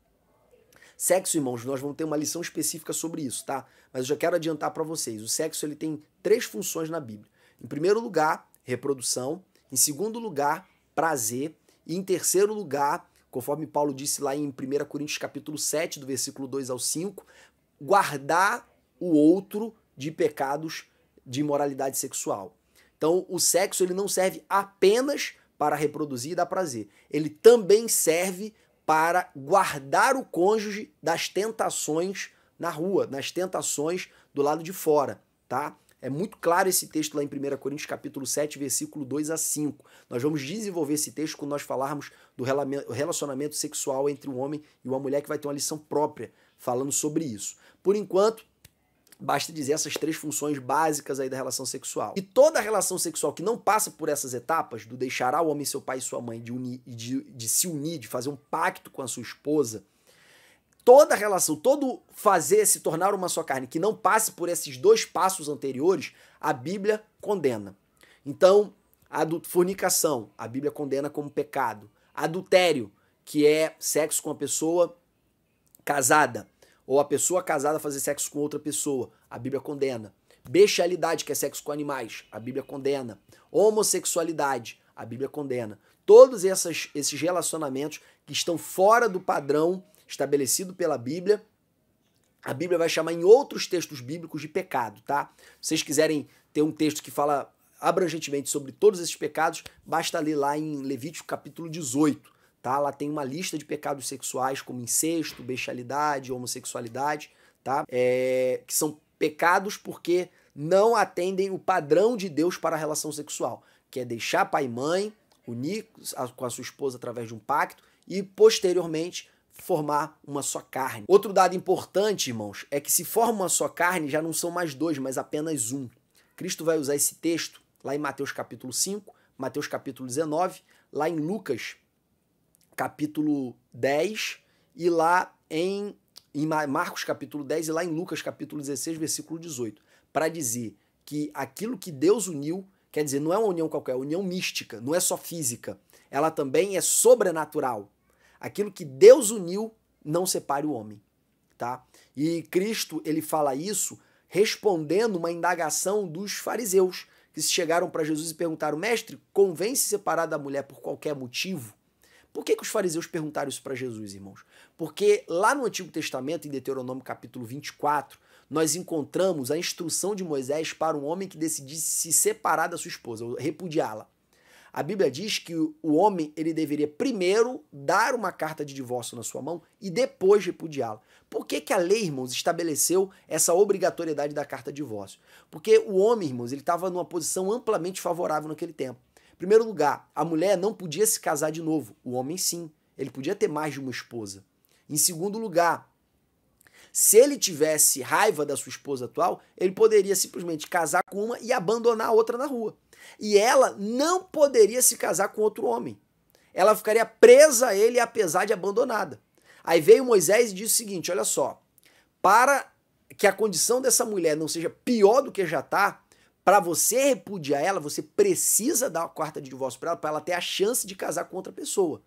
S1: Sexo, irmãos, nós vamos ter uma lição específica sobre isso, tá? Mas eu já quero adiantar para vocês. O sexo ele tem 3 funções na Bíblia. Em primeiro lugar, reprodução. Em segundo lugar, prazer. E em terceiro lugar, conforme Paulo disse lá em 1 Coríntios capítulo 7, do versículo 2 ao 5, guardar o outro de pecados de imoralidade sexual. Então, o sexo ele não serve apenas para reproduzir e dar prazer. Ele também serve para guardar o cônjuge das tentações na rua, das tentações do lado de fora, tá? É muito claro esse texto lá em 1 Coríntios capítulo 7, versículo 2 a 5. Nós vamos desenvolver esse texto quando nós falarmos do relacionamento sexual entre um homem e uma mulher, que vai ter uma lição própria falando sobre isso. Por enquanto, basta dizer essas 3 funções básicas aí da relação sexual. E toda relação sexual que não passa por essas etapas, do deixará o homem seu pai e sua mãe, de se unir, de fazer um pacto com a sua esposa, toda relação, todo fazer se tornar uma só carne que não passe por esses 2 passos anteriores, a Bíblia condena. Então, a fornicação, a Bíblia condena como pecado. Adultério, que é sexo com a pessoa casada, ou a pessoa casada fazer sexo com outra pessoa, a Bíblia condena. Bestialidade, que é sexo com animais, a Bíblia condena. Homossexualidade, a Bíblia condena. Todos esses relacionamentos que estão fora do padrão estabelecido pela Bíblia, a Bíblia vai chamar em outros textos bíblicos de pecado, tá? Se vocês quiserem ter um texto que fala abrangentemente sobre todos esses pecados, basta ler lá em Levítico capítulo 18, tá? Lá tem uma lista de pecados sexuais como incesto, bestialidade, homossexualidade, tá? Que são pecados porque não atendem o padrão de Deus para a relação sexual, que é deixar pai e mãe, unir com a sua esposa através de um pacto e, posteriormente, formar uma só carne. Outro dado importante, irmãos, é que se forma uma só carne, já não são mais dois, mas apenas um. Cristo vai usar esse texto lá em Mateus capítulo 5, Mateus capítulo 19, lá em Lucas capítulo 10 e lá em Marcos capítulo 10 e lá em Lucas capítulo 16, versículo 18, para dizer que aquilo que Deus uniu, quer dizer, não é uma união qualquer, é uma união mística, não é só física, ela também é sobrenatural. Aquilo que Deus uniu, não separe o homem, tá? E Cristo, ele fala isso respondendo uma indagação dos fariseus, que chegaram para Jesus e perguntaram: mestre, convém se separar da mulher por qualquer motivo? Por que os fariseus perguntaram isso para Jesus, irmãos? Porque lá no Antigo Testamento, em Deuteronômio capítulo 24, nós encontramos a instrução de Moisés para um homem que decidisse se separar da sua esposa, repudiá-la. A Bíblia diz que o homem ele deveria primeiro dar uma carta de divórcio na sua mão e depois repudiá-la. Por que a lei, irmãos, estabeleceu essa obrigatoriedade da carta de divórcio? Porque o homem, irmãos, ele estava numa posição amplamente favorável naquele tempo. Em primeiro lugar, a mulher não podia se casar de novo. O homem, sim. Ele podia ter mais de uma esposa. Em segundo lugar, se ele tivesse raiva da sua esposa atual, ele poderia simplesmente casar com uma e abandonar a outra na rua. E ela não poderia se casar com outro homem. Ela ficaria presa a ele, apesar de abandonada. Aí veio Moisés e disse o seguinte: olha só, para que a condição dessa mulher não seja pior do que já está, para você repudiar ela, você precisa dar uma carta de divórcio para ela ter a chance de casar com outra pessoa.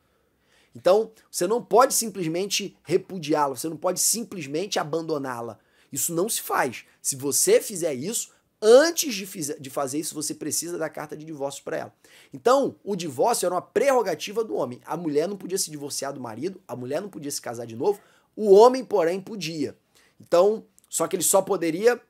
S1: Então, você não pode simplesmente repudiá-la, você não pode simplesmente abandoná-la. Isso não se faz. Se você fizer isso, antes de fazer isso, você precisa da carta de divórcio para ela. Então, o divórcio era uma prerrogativa do homem. A mulher não podia se divorciar do marido, a mulher não podia se casar de novo, o homem, porém, podia. Então, só que ele só poderia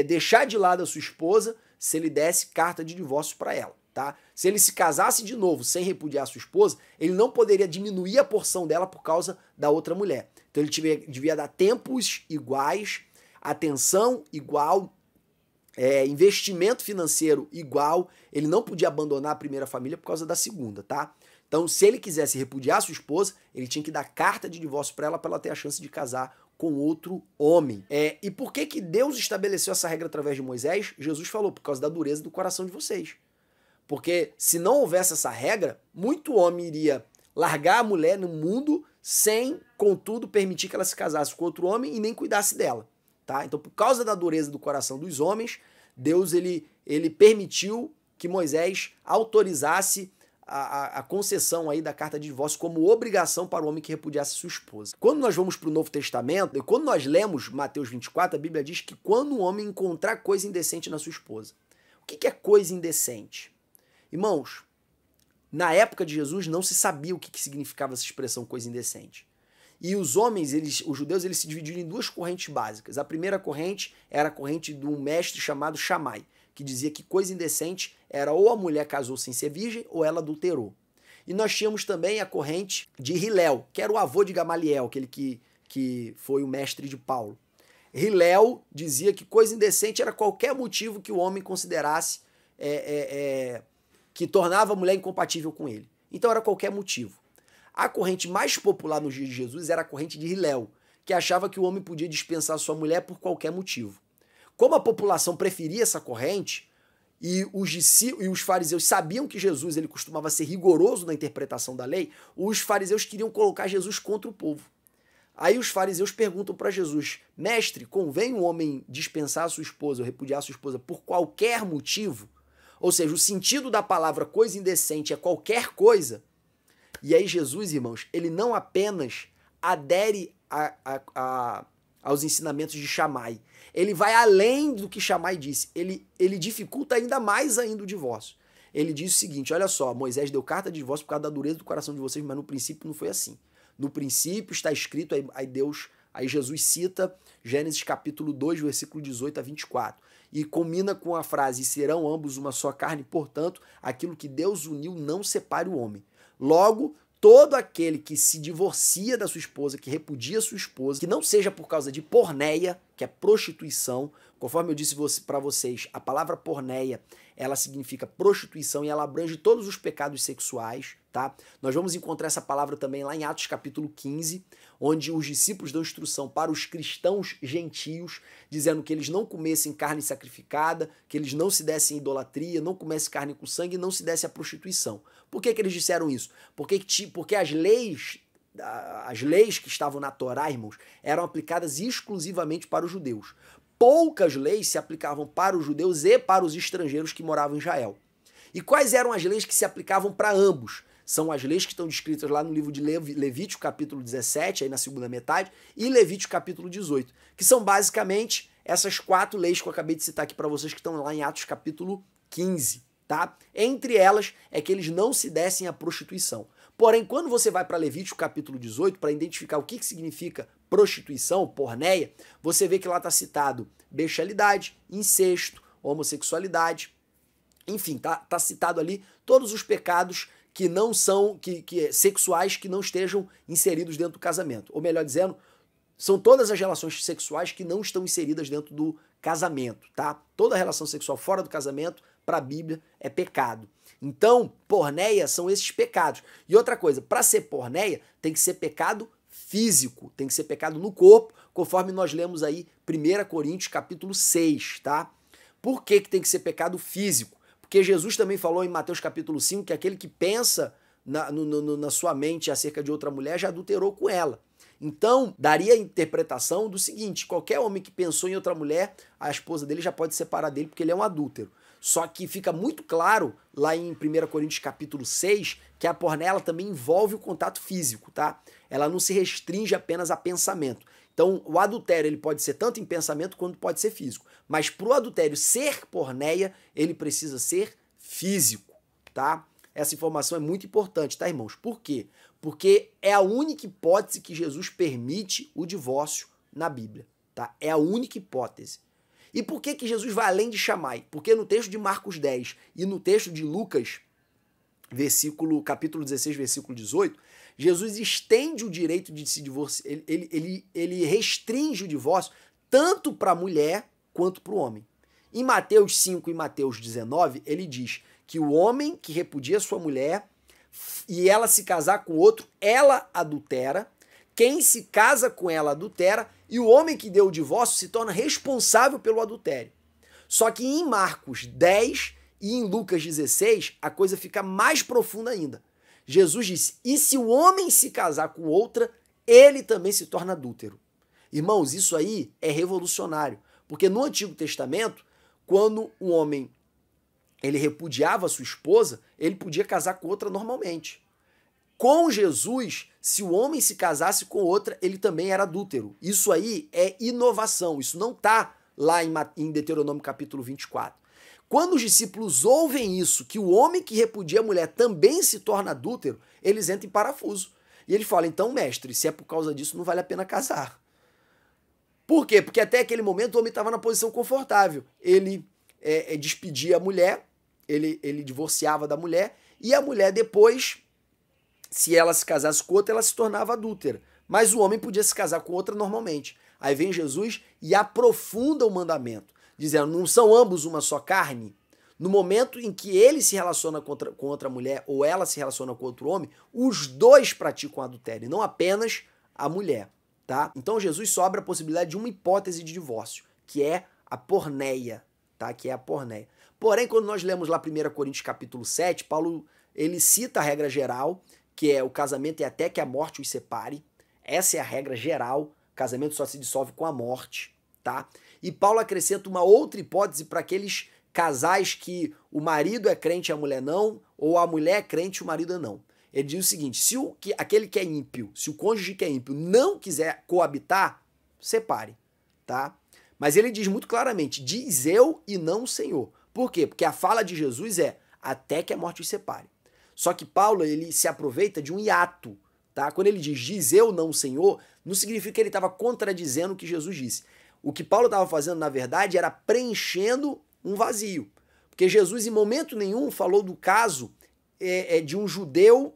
S1: deixar de lado a sua esposa se ele desse carta de divórcio para ela, tá? Se ele se casasse de novo sem repudiar a sua esposa, ele não poderia diminuir a porção dela por causa da outra mulher. Então ele devia dar tempos iguais, atenção igual, investimento financeiro igual. Ele não podia abandonar a primeira família por causa da segunda, tá? Então, se ele quisesse repudiar a sua esposa, ele tinha que dar carta de divórcio para ela ter a chance de casar com outro homem. E por que Deus estabeleceu essa regra através de Moisés? Jesus falou: por causa da dureza do coração de vocês. Porque se não houvesse essa regra, muito homem iria largar a mulher no mundo sem, contudo, permitir que ela se casasse com outro homem e nem cuidasse dela, tá? Então, por causa da dureza do coração dos homens, Deus ele permitiu que Moisés autorizasse a concessão aí da carta de divórcio como obrigação para o homem que repudiasse sua esposa. Quando nós vamos para o Novo Testamento, quando nós lemos Mateus 24, a Bíblia diz que quando o homem encontrar coisa indecente na sua esposa. O que é coisa indecente? Irmãos, na época de Jesus não se sabia o que significava essa expressão coisa indecente. E os homens, os judeus, eles se dividiram em duas correntes básicas. A primeira corrente era a corrente de um mestre chamado Shammai, que dizia que coisa indecente era ou a mulher casou sem ser virgem ou ela adulterou. E nós tínhamos também a corrente de Hillel, que era o avô de Gamaliel, aquele que foi o mestre de Paulo. Hillel dizia que coisa indecente era qualquer motivo que o homem considerasse que tornava a mulher incompatível com ele. Então era qualquer motivo. A corrente mais popular nos dias de Jesus era a corrente de Hillel, que achava que o homem podia dispensar sua mulher por qualquer motivo. Como a população preferia essa corrente, e os fariseus sabiam que Jesus ele costumava ser rigoroso na interpretação da lei, os fariseus queriam colocar Jesus contra o povo. Aí os fariseus perguntam para Jesus: mestre, convém um homem dispensar a sua esposa ou repudiar a sua esposa por qualquer motivo? Ou seja, o sentido da palavra coisa indecente é qualquer coisa. E aí Jesus, irmãos, ele não apenas adere aos ensinamentos de Shammai, ele vai além do que Shammai disse, ele dificulta ainda mais ainda o divórcio. Ele diz o seguinte: olha só, Moisés deu carta de divórcio por causa da dureza do coração de vocês, mas no princípio não foi assim. No princípio está escrito, aí Deus Aí Jesus cita Gênesis capítulo 2, versículo 18 a 24. E combina com a frase, e serão ambos uma só carne, portanto, aquilo que Deus uniu não separe o homem. Logo, todo aquele que se divorcia da sua esposa, que repudia sua esposa, que não seja por causa de porneia, que é prostituição, conforme eu disse para vocês, a palavra porneia, ela significa prostituição e ela abrange todos os pecados sexuais, tá? Nós vamos encontrar essa palavra também lá em Atos capítulo 15, onde os discípulos dão instrução para os cristãos gentios, dizendo que eles não comessem carne sacrificada, que eles não se dessem idolatria, não comessem carne com sangue e não se dessem à prostituição. Por que eles disseram isso? Porque as leis que estavam na Torá, irmãos, eram aplicadas exclusivamente para os judeus. Poucas leis se aplicavam para os judeus e para os estrangeiros que moravam em Israel. E quais eram as leis que se aplicavam para ambos? São as leis que estão descritas lá no livro de Levítico, capítulo 17, aí na segunda metade, e Levítico, capítulo 18, que são basicamente essas 4 leis que eu acabei de citar aqui para vocês, que estão lá em Atos, capítulo 15, tá? Entre elas é que eles não se dessem à prostituição. Porém, quando você vai para Levítico, capítulo 18, para identificar o que significa prostituição, porneia, você vê que lá está citado bestialidade, incesto, homossexualidade, enfim, tá citado ali todos os pecados que não são sexuais que não estejam inseridos dentro do casamento. Ou melhor dizendo, são todas as relações sexuais que não estão inseridas dentro do casamento, tá? Toda relação sexual fora do casamento, para a Bíblia, é pecado. Então, porneia são esses pecados. E outra coisa, para ser porneia, tem que ser pecado físico, tem que ser pecado no corpo, conforme nós lemos aí 1 Coríntios capítulo 6, tá? Por que tem que ser pecado físico? Porque Jesus também falou em Mateus capítulo 5 que aquele que pensa na sua mente acerca de outra mulher já adulterou com ela. Então, daria a interpretação do seguinte, qualquer homem que pensou em outra mulher, a esposa dele já pode separar dele porque ele é um adúltero. Só que fica muito claro lá em 1 Coríntios capítulo 6 que a porneia ela também envolve o contato físico, tá? Ela não se restringe apenas a pensamento. Então, o adultério ele pode ser tanto em pensamento quanto pode ser físico. Mas para o adultério ser porneia, ele precisa ser físico, tá? Essa informação é muito importante, tá, irmãos? Por quê? Porque é a única hipótese que Jesus permite o divórcio na Bíblia, tá? É a única hipótese. E por que Jesus vai além de Shammai? Porque no texto de Marcos 10 e no texto de Lucas, capítulo 16, versículo 18, Jesus estende o direito de se divorciar, ele restringe o divórcio tanto para a mulher quanto para o homem. Em Mateus 5 e Mateus 19, ele diz que o homem que repudia sua mulher e ela se casar com outro, ela adultera, quem se casa com ela adultera e o homem que deu o divórcio se torna responsável pelo adultério. Só que em Marcos 10 e em Lucas 16, a coisa fica mais profunda ainda. Jesus disse, e se o homem se casar com outra, ele também se torna adúltero. Irmãos, isso aí é revolucionário, porque no Antigo Testamento, quando um homem ele repudiava a sua esposa, ele podia casar com outra normalmente. Com Jesus, se o homem se casasse com outra, ele também era adúltero. Isso aí é inovação, isso não está lá em Deuteronômio capítulo 24. Quando os discípulos ouvem isso, que o homem que repudia a mulher também se torna adúltero, eles entram em parafuso. E ele fala, então, mestre, se é por causa disso, não vale a pena casar. Por quê? Porque até aquele momento o homem estava na posição confortável. Ele despedia a mulher, ele divorciava da mulher, e a mulher depois, se ela se casasse com outra, ela se tornava adúltera. Mas o homem podia se casar com outra normalmente. Aí vem Jesus e aprofunda o mandamento, dizendo, não são ambos uma só carne? No momento em que ele se relaciona com outra mulher ou ela se relaciona com outro homem, os dois praticam adultério, não apenas a mulher, tá? Então Jesus só abre a possibilidade de uma hipótese de divórcio, que é a porneia, tá? Que é a porneia. Porém, quando nós lemos lá 1 Coríntios capítulo 7, Paulo ele cita a regra geral, que é o casamento é até que a morte os separe. Essa é a regra geral, o casamento só se dissolve com a morte, tá? E Paulo acrescenta uma outra hipótese para aqueles casais que o marido é crente e a mulher não, ou a mulher é crente e o marido não. Ele diz o seguinte, se aquele que é ímpio, se o cônjuge que é ímpio não quiser coabitar, separe, tá? Mas ele diz muito claramente, diz eu e não o Senhor. Por quê? Porque a fala de Jesus é até que a morte os separe. Só que Paulo, ele se aproveita de um hiato, tá? Quando ele diz eu não o Senhor, não significa que ele estava contradizendo o que Jesus disse. O que Paulo estava fazendo, na verdade, era preenchendo um vazio. Porque Jesus, em momento nenhum, falou do caso de um judeu,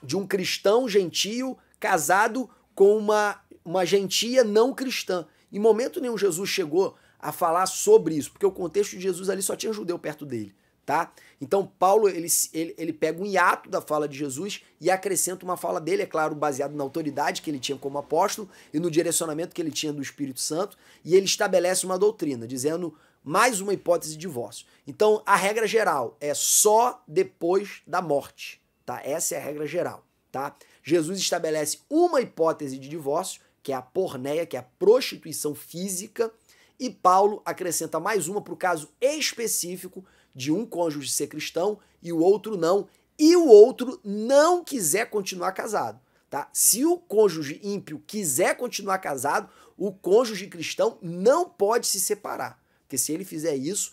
S1: de um cristão gentio, casado com uma gentia não cristã. Em momento nenhum Jesus chegou a falar sobre isso, porque o contexto de Jesus ali só tinha judeu perto dele, tá? Então Paulo, ele pega um hiato da fala de Jesus e acrescenta uma fala dele, é claro, baseado na autoridade que ele tinha como apóstolo e no direcionamento que ele tinha do Espírito Santo, e ele estabelece uma doutrina, dizendo mais uma hipótese de divórcio. Então, a regra geral é só depois da morte, tá? Essa é a regra geral, tá? Jesus estabelece uma hipótese de divórcio, que é a porneia, que é a prostituição física, e Paulo acrescenta mais uma para o caso específico de um cônjuge ser cristão e o outro não, e o outro não quiser continuar casado, tá? Se o cônjuge ímpio quiser continuar casado, o cônjuge cristão não pode se separar, porque se ele fizer isso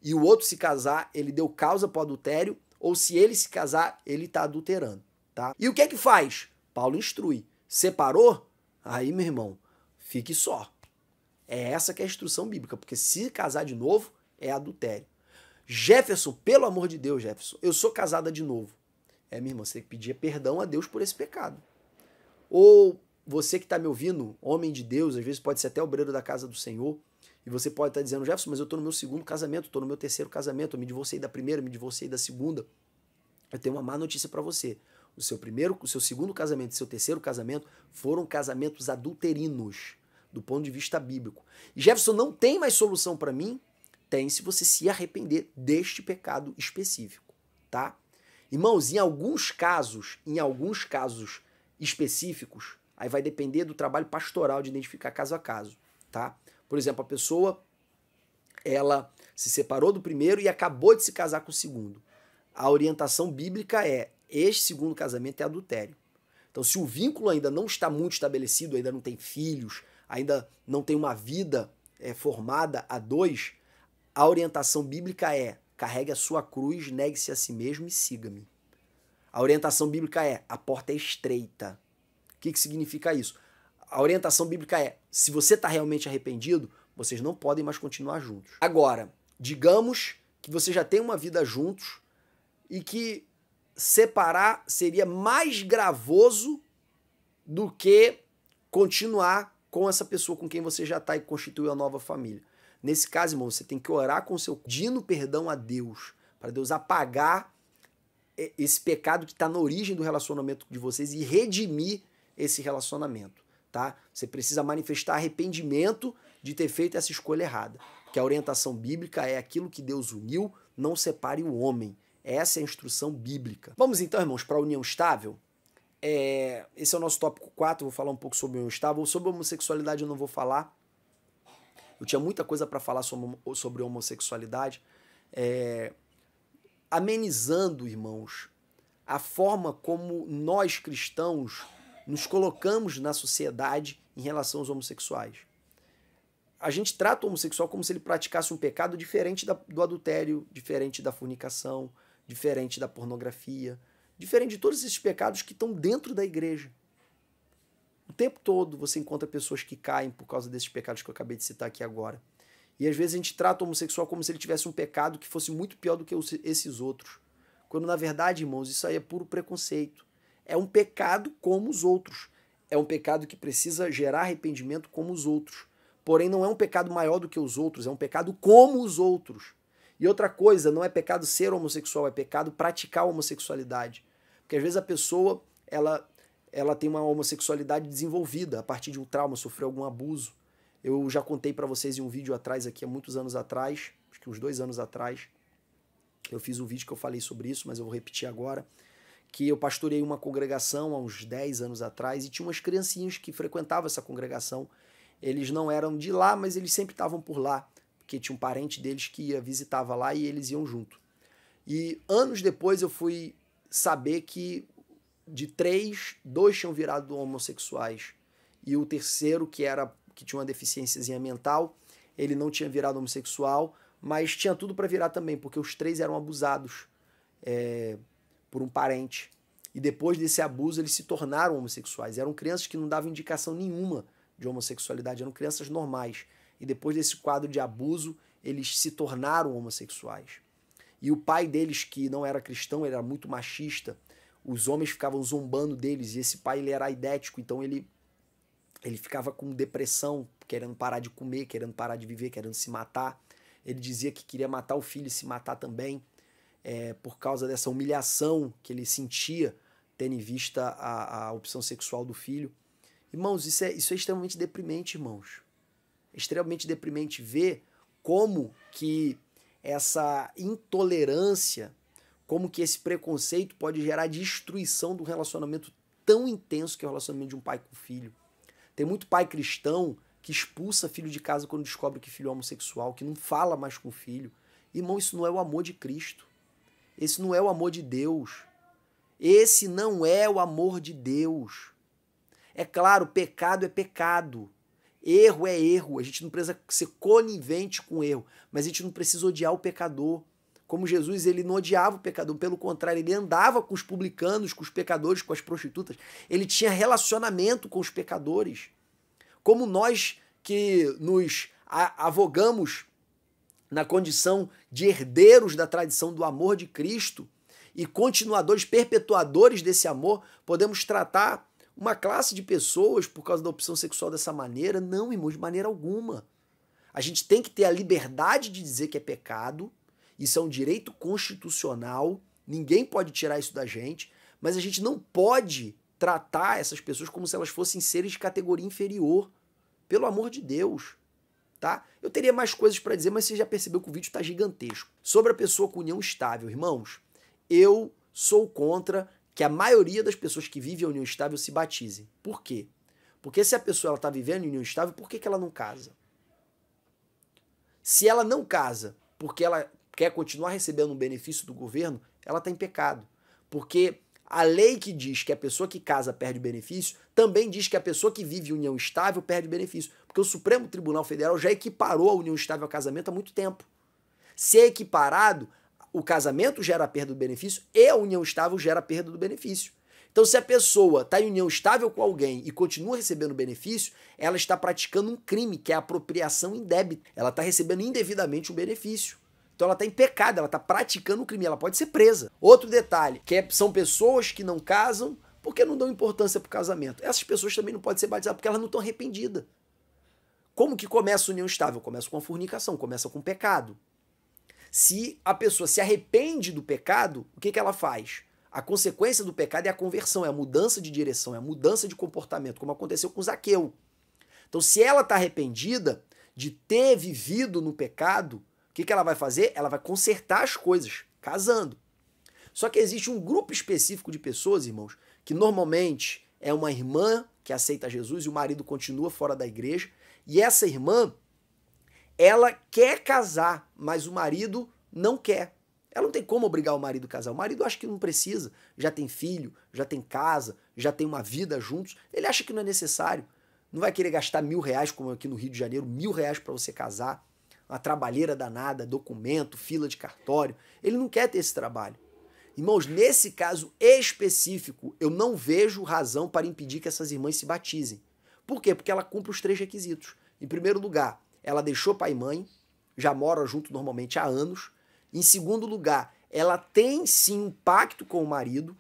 S1: e o outro se casar, ele deu causa para o adultério, ou se ele se casar, ele está adulterando, tá? E o que é que faz? Paulo instrui. Separou? Aí, meu irmão, fique só. É essa que é a instrução bíblica, porque se casar de novo, é adultério. Jefferson, pelo amor de Deus, Jefferson, eu sou casada de novo. Minha irmã, você tem que pedir perdão a Deus por esse pecado. Ou você que está me ouvindo, homem de Deus, às vezes pode ser até obreiro da casa do Senhor, e você pode estar dizendo, Jefferson, mas eu estou no meu segundo casamento, estou no meu terceiro casamento, eu me divorciei da primeira, me divorciei da segunda. Eu tenho uma má notícia para você. O seu segundo casamento e seu terceiro casamento foram casamentos adulterinos, do ponto de vista bíblico. E Jefferson, não tem mais solução para mim? Tem, se você se arrepender deste pecado específico, tá? Irmãos, em alguns casos específicos, aí vai depender do trabalho pastoral de identificar caso a caso, tá? Por exemplo, a pessoa, ela se separou do primeiro e acabou de se casar com o segundo. A orientação bíblica é, este segundo casamento é adultério. Então, se o vínculo ainda não está muito estabelecido, ainda não tem filhos, ainda não tem uma vida formada a dois, a orientação bíblica é, carregue a sua cruz, negue-se a si mesmo e siga-me. A orientação bíblica é, a porta é estreita. O que significa isso? A orientação bíblica é, se você está realmente arrependido, vocês não podem mais continuar juntos. Agora, digamos que você já tem uma vida juntos e que separar seria mais gravoso do que continuar com essa pessoa com quem você já está e constituiu a nova família. Nesse caso, irmão, você tem que orar com o seu pedindo perdão a Deus, para Deus apagar esse pecado que está na origem do relacionamento de vocês e redimir esse relacionamento, tá? Você precisa manifestar arrependimento de ter feito essa escolha errada, que a orientação bíblica é aquilo que Deus uniu, não separe o homem. Essa é a instrução bíblica. Vamos então, irmãos, para a união estável. Esse é o nosso tópico 4, vou falar um pouco sobre união estável. Sobre homossexualidade eu não vou falar. Eu tinha muita coisa para falar sobre homossexualidade. Amenizando, irmãos, a forma como nós cristãos nos colocamos na sociedade em relação aos homossexuais. A gente trata o homossexual como se ele praticasse um pecado diferente do adultério, diferente da fornicação, diferente da pornografia, diferente de todos esses pecados que estão dentro da igreja. O tempo todo você encontra pessoas que caem por causa desses pecados que eu acabei de citar aqui agora. E às vezes a gente trata o homossexual como se ele tivesse um pecado que fosse muito pior do que esses outros. Quando na verdade, irmãos, isso aí é puro preconceito. É um pecado como os outros. É um pecado que precisa gerar arrependimento como os outros. Porém, não é um pecado maior do que os outros, é um pecado como os outros. E outra coisa, não é pecado ser homossexual, é pecado praticar a homossexualidade. Porque às vezes a pessoa, ela tem uma homossexualidade desenvolvida a partir de um trauma, sofreu algum abuso. Eu já contei para vocês em um vídeo atrás, aqui há muitos anos atrás, acho que uns 2 anos atrás, eu fiz um vídeo que eu falei sobre isso, mas eu vou repetir agora, que eu pastorei uma congregação há uns 10 anos atrás e tinha umas criancinhas que frequentavam essa congregação. Eles não eram de lá, mas eles sempre estavam por lá, porque tinha um parente deles que visitava lá e eles iam junto. E anos depois eu fui saber que de 3, 2 tinham virado homossexuais. E o terceiro, que tinha uma deficiênciazinha mental, ele não tinha virado homossexual, mas tinha tudo para virar também, porque os 3 eram abusados por um parente. E depois desse abuso, eles se tornaram homossexuais. Eram crianças que não davam indicação nenhuma de homossexualidade, eram crianças normais. E depois desse quadro de abuso, eles se tornaram homossexuais. E o pai deles, que não era cristão, ele era muito machista, os homens ficavam zombando deles, e esse pai ele era aidético, então ele ficava com depressão, querendo parar de comer, querendo parar de viver, querendo se matar. Ele dizia que queria matar o filho e se matar também, por causa dessa humilhação que ele sentia, tendo em vista a opção sexual do filho. Irmãos, isso é extremamente deprimente, irmãos. É extremamente deprimente ver como que essa intolerância, como que esse preconceito pode gerar destruição do relacionamento tão intenso que é o relacionamento de um pai com filho. Tem muito pai cristão que expulsa filho de casa quando descobre que filho é homossexual, que não fala mais com o filho. Irmão, isso não é o amor de Cristo. Esse não é o amor de Deus. Esse não é o amor de Deus. É claro, pecado é pecado. Erro é erro. A gente não precisa ser conivente com o erro, mas a gente não precisa odiar o pecador. Como Jesus, ele não odiava o pecador, pelo contrário, ele andava com os publicanos, com os pecadores, com as prostitutas. Ele tinha relacionamento com os pecadores. Como nós que nos avogamos na condição de herdeiros da tradição do amor de Cristo e continuadores, perpetuadores desse amor, podemos tratar uma classe de pessoas por causa da opção sexual dessa maneira? Não, irmãos, de maneira alguma. A gente tem que ter a liberdade de dizer que é pecado, isso é um direito constitucional, ninguém pode tirar isso da gente, mas a gente não pode tratar essas pessoas como se elas fossem seres de categoria inferior. Pelo amor de Deus, tá? Eu teria mais coisas para dizer, mas você já percebeu que o vídeo está gigantesco. Sobre a pessoa com união estável, irmãos, eu sou contra que a maioria das pessoas que vivem a união estável se batizem. Por quê? Porque se a pessoa está vivendo em união estável, por que ela não casa? Se ela não casa porque ela quer continuar recebendo um benefício do governo, ela está em pecado. Porque a lei que diz que a pessoa que casa perde benefício, também diz que a pessoa que vive em união estável perde benefício. Porque o Supremo Tribunal Federal já equiparou a união estável ao casamento há muito tempo. Se é equiparado, o casamento gera a perda do benefício e a união estável gera a perda do benefício. Então, se a pessoa está em união estável com alguém e continua recebendo benefício, ela está praticando um crime, que é a apropriação indébita. Ela está recebendo indevidamente um benefício. Então, ela está em pecado, ela está praticando um crime, ela pode ser presa. Outro detalhe, são pessoas que não casam porque não dão importância para o casamento. Essas pessoas também não podem ser batizadas porque elas não estão arrependidas. Como que começa a união estável? Começa com a fornicação, começa com o pecado. Se a pessoa se arrepende do pecado, o que ela faz? A consequência do pecado é a conversão, é a mudança de direção, é a mudança de comportamento, como aconteceu com Zaqueu. Então, se ela está arrependida de ter vivido no pecado, o que ela vai fazer? Ela vai consertar as coisas, casando. Só que existe um grupo específico de pessoas, irmãos, que normalmente é uma irmã que aceita Jesus e o marido continua fora da igreja, e essa irmã, ela quer casar, mas o marido não quer. Ela não tem como obrigar o marido a casar. O marido acha que não precisa, já tem filho, já tem casa, já tem uma vida juntos. Ele acha que não é necessário. Não vai querer gastar R$1.000, como aqui no Rio de Janeiro, R$1.000 para você casar. Uma trabalheira danada, documento, fila de cartório. Ele não quer ter esse trabalho. Irmãos, nesse caso específico, eu não vejo razão para impedir que essas irmãs se batizem. Por quê? Porque ela cumpre os 3 requisitos. Em primeiro lugar, ela deixou pai e mãe, já mora junto normalmente há anos. Em segundo lugar, ela tem sim um pacto com o marido,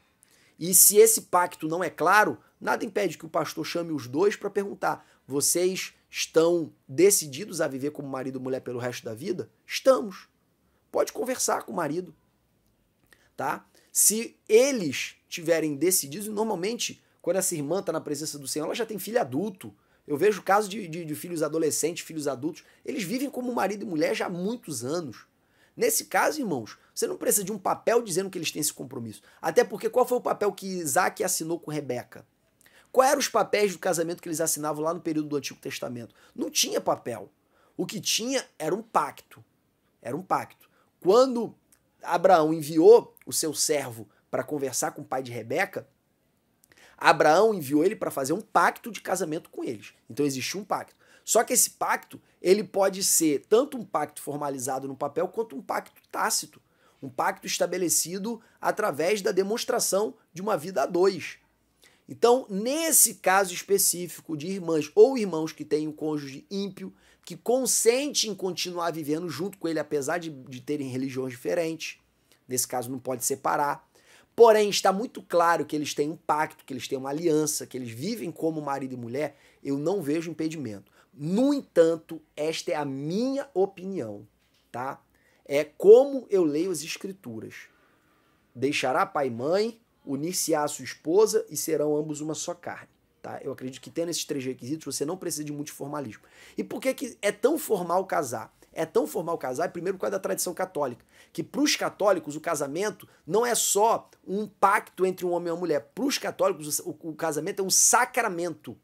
S1: e se esse pacto não é claro, nada impede que o pastor chame os dois para perguntar: vocês estão decididos a viver como marido e mulher pelo resto da vida? Estamos. Pode conversar com o marido, tá? Se eles tiverem decididos, normalmente, quando essa irmã está na presença do Senhor, ela já tem filho adulto. Eu vejo casos de filhos adolescentes, filhos adultos, eles vivem como marido e mulher já há muitos anos. Nesse caso, irmãos, você não precisa de um papel dizendo que eles têm esse compromisso. Até porque qual foi o papel que Isaac assinou com Rebeca? Quais eram os papéis do casamento que eles assinavam lá no período do Antigo Testamento? Não tinha papel. O que tinha era um pacto. Era um pacto. Quando Abraão enviou o seu servo para conversar com o pai de Rebeca, Abraão enviou ele para fazer um pacto de casamento com eles. Então existiu um pacto. Só que esse pacto, ele pode ser tanto um pacto formalizado no papel quanto um pacto tácito. Um pacto estabelecido através da demonstração de uma vida a dois. Então, nesse caso específico de irmãs ou irmãos que têm um cônjuge ímpio, que consente em continuar vivendo junto com ele, apesar de terem religiões diferentes, nesse caso não pode separar, porém está muito claro que eles têm um pacto, que eles têm uma aliança, que eles vivem como marido e mulher, eu não vejo impedimento. No entanto, esta é a minha opinião, tá? É como eu leio as escrituras. Deixará pai e mãe, unir-se-á a sua esposa e serão ambos uma só carne. Tá? Eu acredito que tendo esses 3 requisitos, você não precisa de muito formalismo. E por que é tão formal casar? É tão formal casar, primeiro por causa da tradição católica, que para os católicos o casamento não é só um pacto entre um homem e uma mulher. Para os católicos o casamento é um sacramento,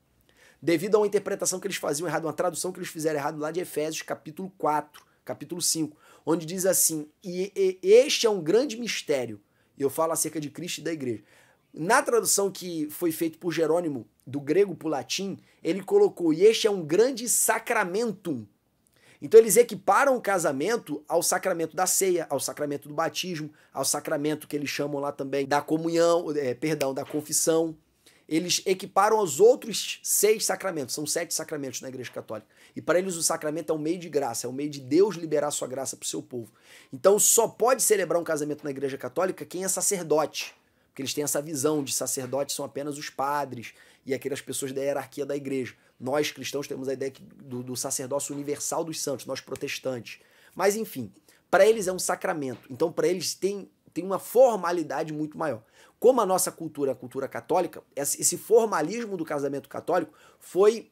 S1: devido a uma interpretação que eles faziam errado, uma tradução que eles fizeram errado lá de Efésios capítulo 4, capítulo 5, onde diz assim, e este é um grande mistério, e eu falo acerca de Cristo e da igreja. Na tradução que foi feita por Jerônimo, do grego para o latim, ele colocou, e este é um grande sacramentum. Então eles equiparam o casamento ao sacramento da ceia, ao sacramento do batismo, ao sacramento que eles chamam lá também da comunhão, da confissão. Eles equiparam aos outros 6 sacramentos, são 7 sacramentos na Igreja Católica. E para eles o sacramento é um meio de graça, é um meio de Deus liberar sua graça para o seu povo. Então só pode celebrar um casamento na Igreja Católica quem é sacerdote, porque eles têm essa visão de sacerdotes são apenas os padres e aquelas pessoas da hierarquia da igreja. Nós cristãos temos a ideia do sacerdócio universal dos santos, nós protestantes. Mas enfim, para eles é um sacramento, então para eles tem uma formalidade muito maior. Como a nossa cultura é a cultura católica, esse formalismo do casamento católico foi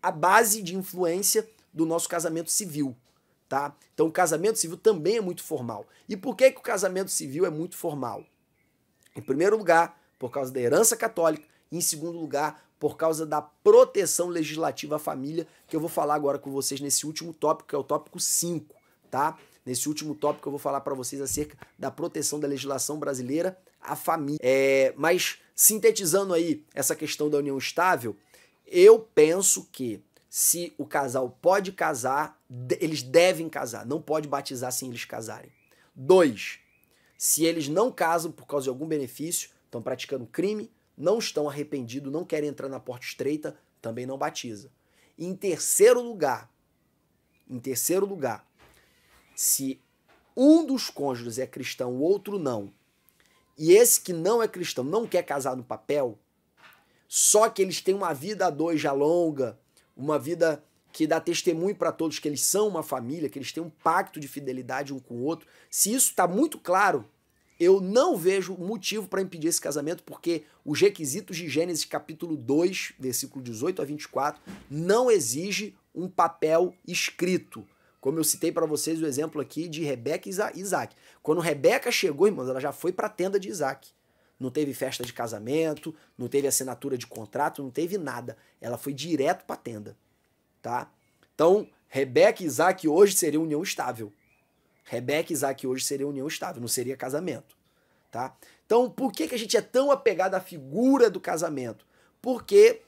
S1: a base de influência do nosso casamento civil, tá? Então o casamento civil também é muito formal. E por que o casamento civil é muito formal? Em primeiro lugar, por causa da herança católica, e em segundo lugar, por causa da proteção legislativa à família, que eu vou falar agora com vocês nesse último tópico, que é o tópico 5, tá? Nesse último tópico eu vou falar para vocês acerca da proteção da legislação brasileira à família. Mas, sintetizando aí essa questão da união estável, eu penso que se o casal pode casar, eles devem casar, não pode batizar sem eles casarem. 2, se eles não casam por causa de algum benefício, estão praticando crime, não estão arrependidos, não querem entrar na porta estreita, também não batiza. E em terceiro lugar, se um dos cônjuges é cristão, o outro não, e esse que não é cristão não quer casar no papel, só que eles têm uma vida a dois já longa, uma vida que dá testemunho para todos que eles são uma família, que eles têm um pacto de fidelidade um com o outro, se isso está muito claro, eu não vejo motivo para impedir esse casamento, porque os requisitos de Gênesis capítulo 2, versículo 18 a 24, não exige um papel escrito. Como eu citei para vocês o exemplo aqui de Rebeca e Isaac. Quando Rebeca chegou, irmãos, ela já foi para a tenda de Isaac. Não teve festa de casamento, não teve assinatura de contrato, não teve nada. Ela foi direto para a tenda. Tá? Então, Rebeca e Isaac hoje seria união estável. Rebeca e Isaac hoje seria união estável, não seria casamento. Tá? Então, por que a gente é tão apegado à figura do casamento? Porque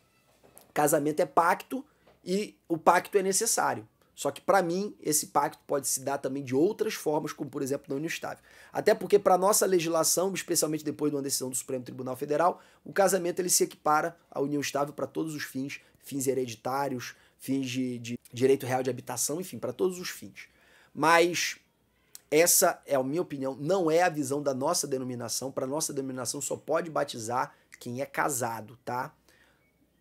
S1: casamento é pacto e o pacto é necessário. Só que, para mim, esse pacto pode se dar também de outras formas, como, por exemplo, na união estável. Até porque, para a nossa legislação, especialmente depois de uma decisão do Supremo Tribunal Federal, o casamento ele se equipara à união estável para todos os fins, fins hereditários, fins de direito real de habitação, enfim, para todos os fins. Mas essa é a minha opinião, não é a visão da nossa denominação. Para nossa denominação só pode batizar quem é casado, tá?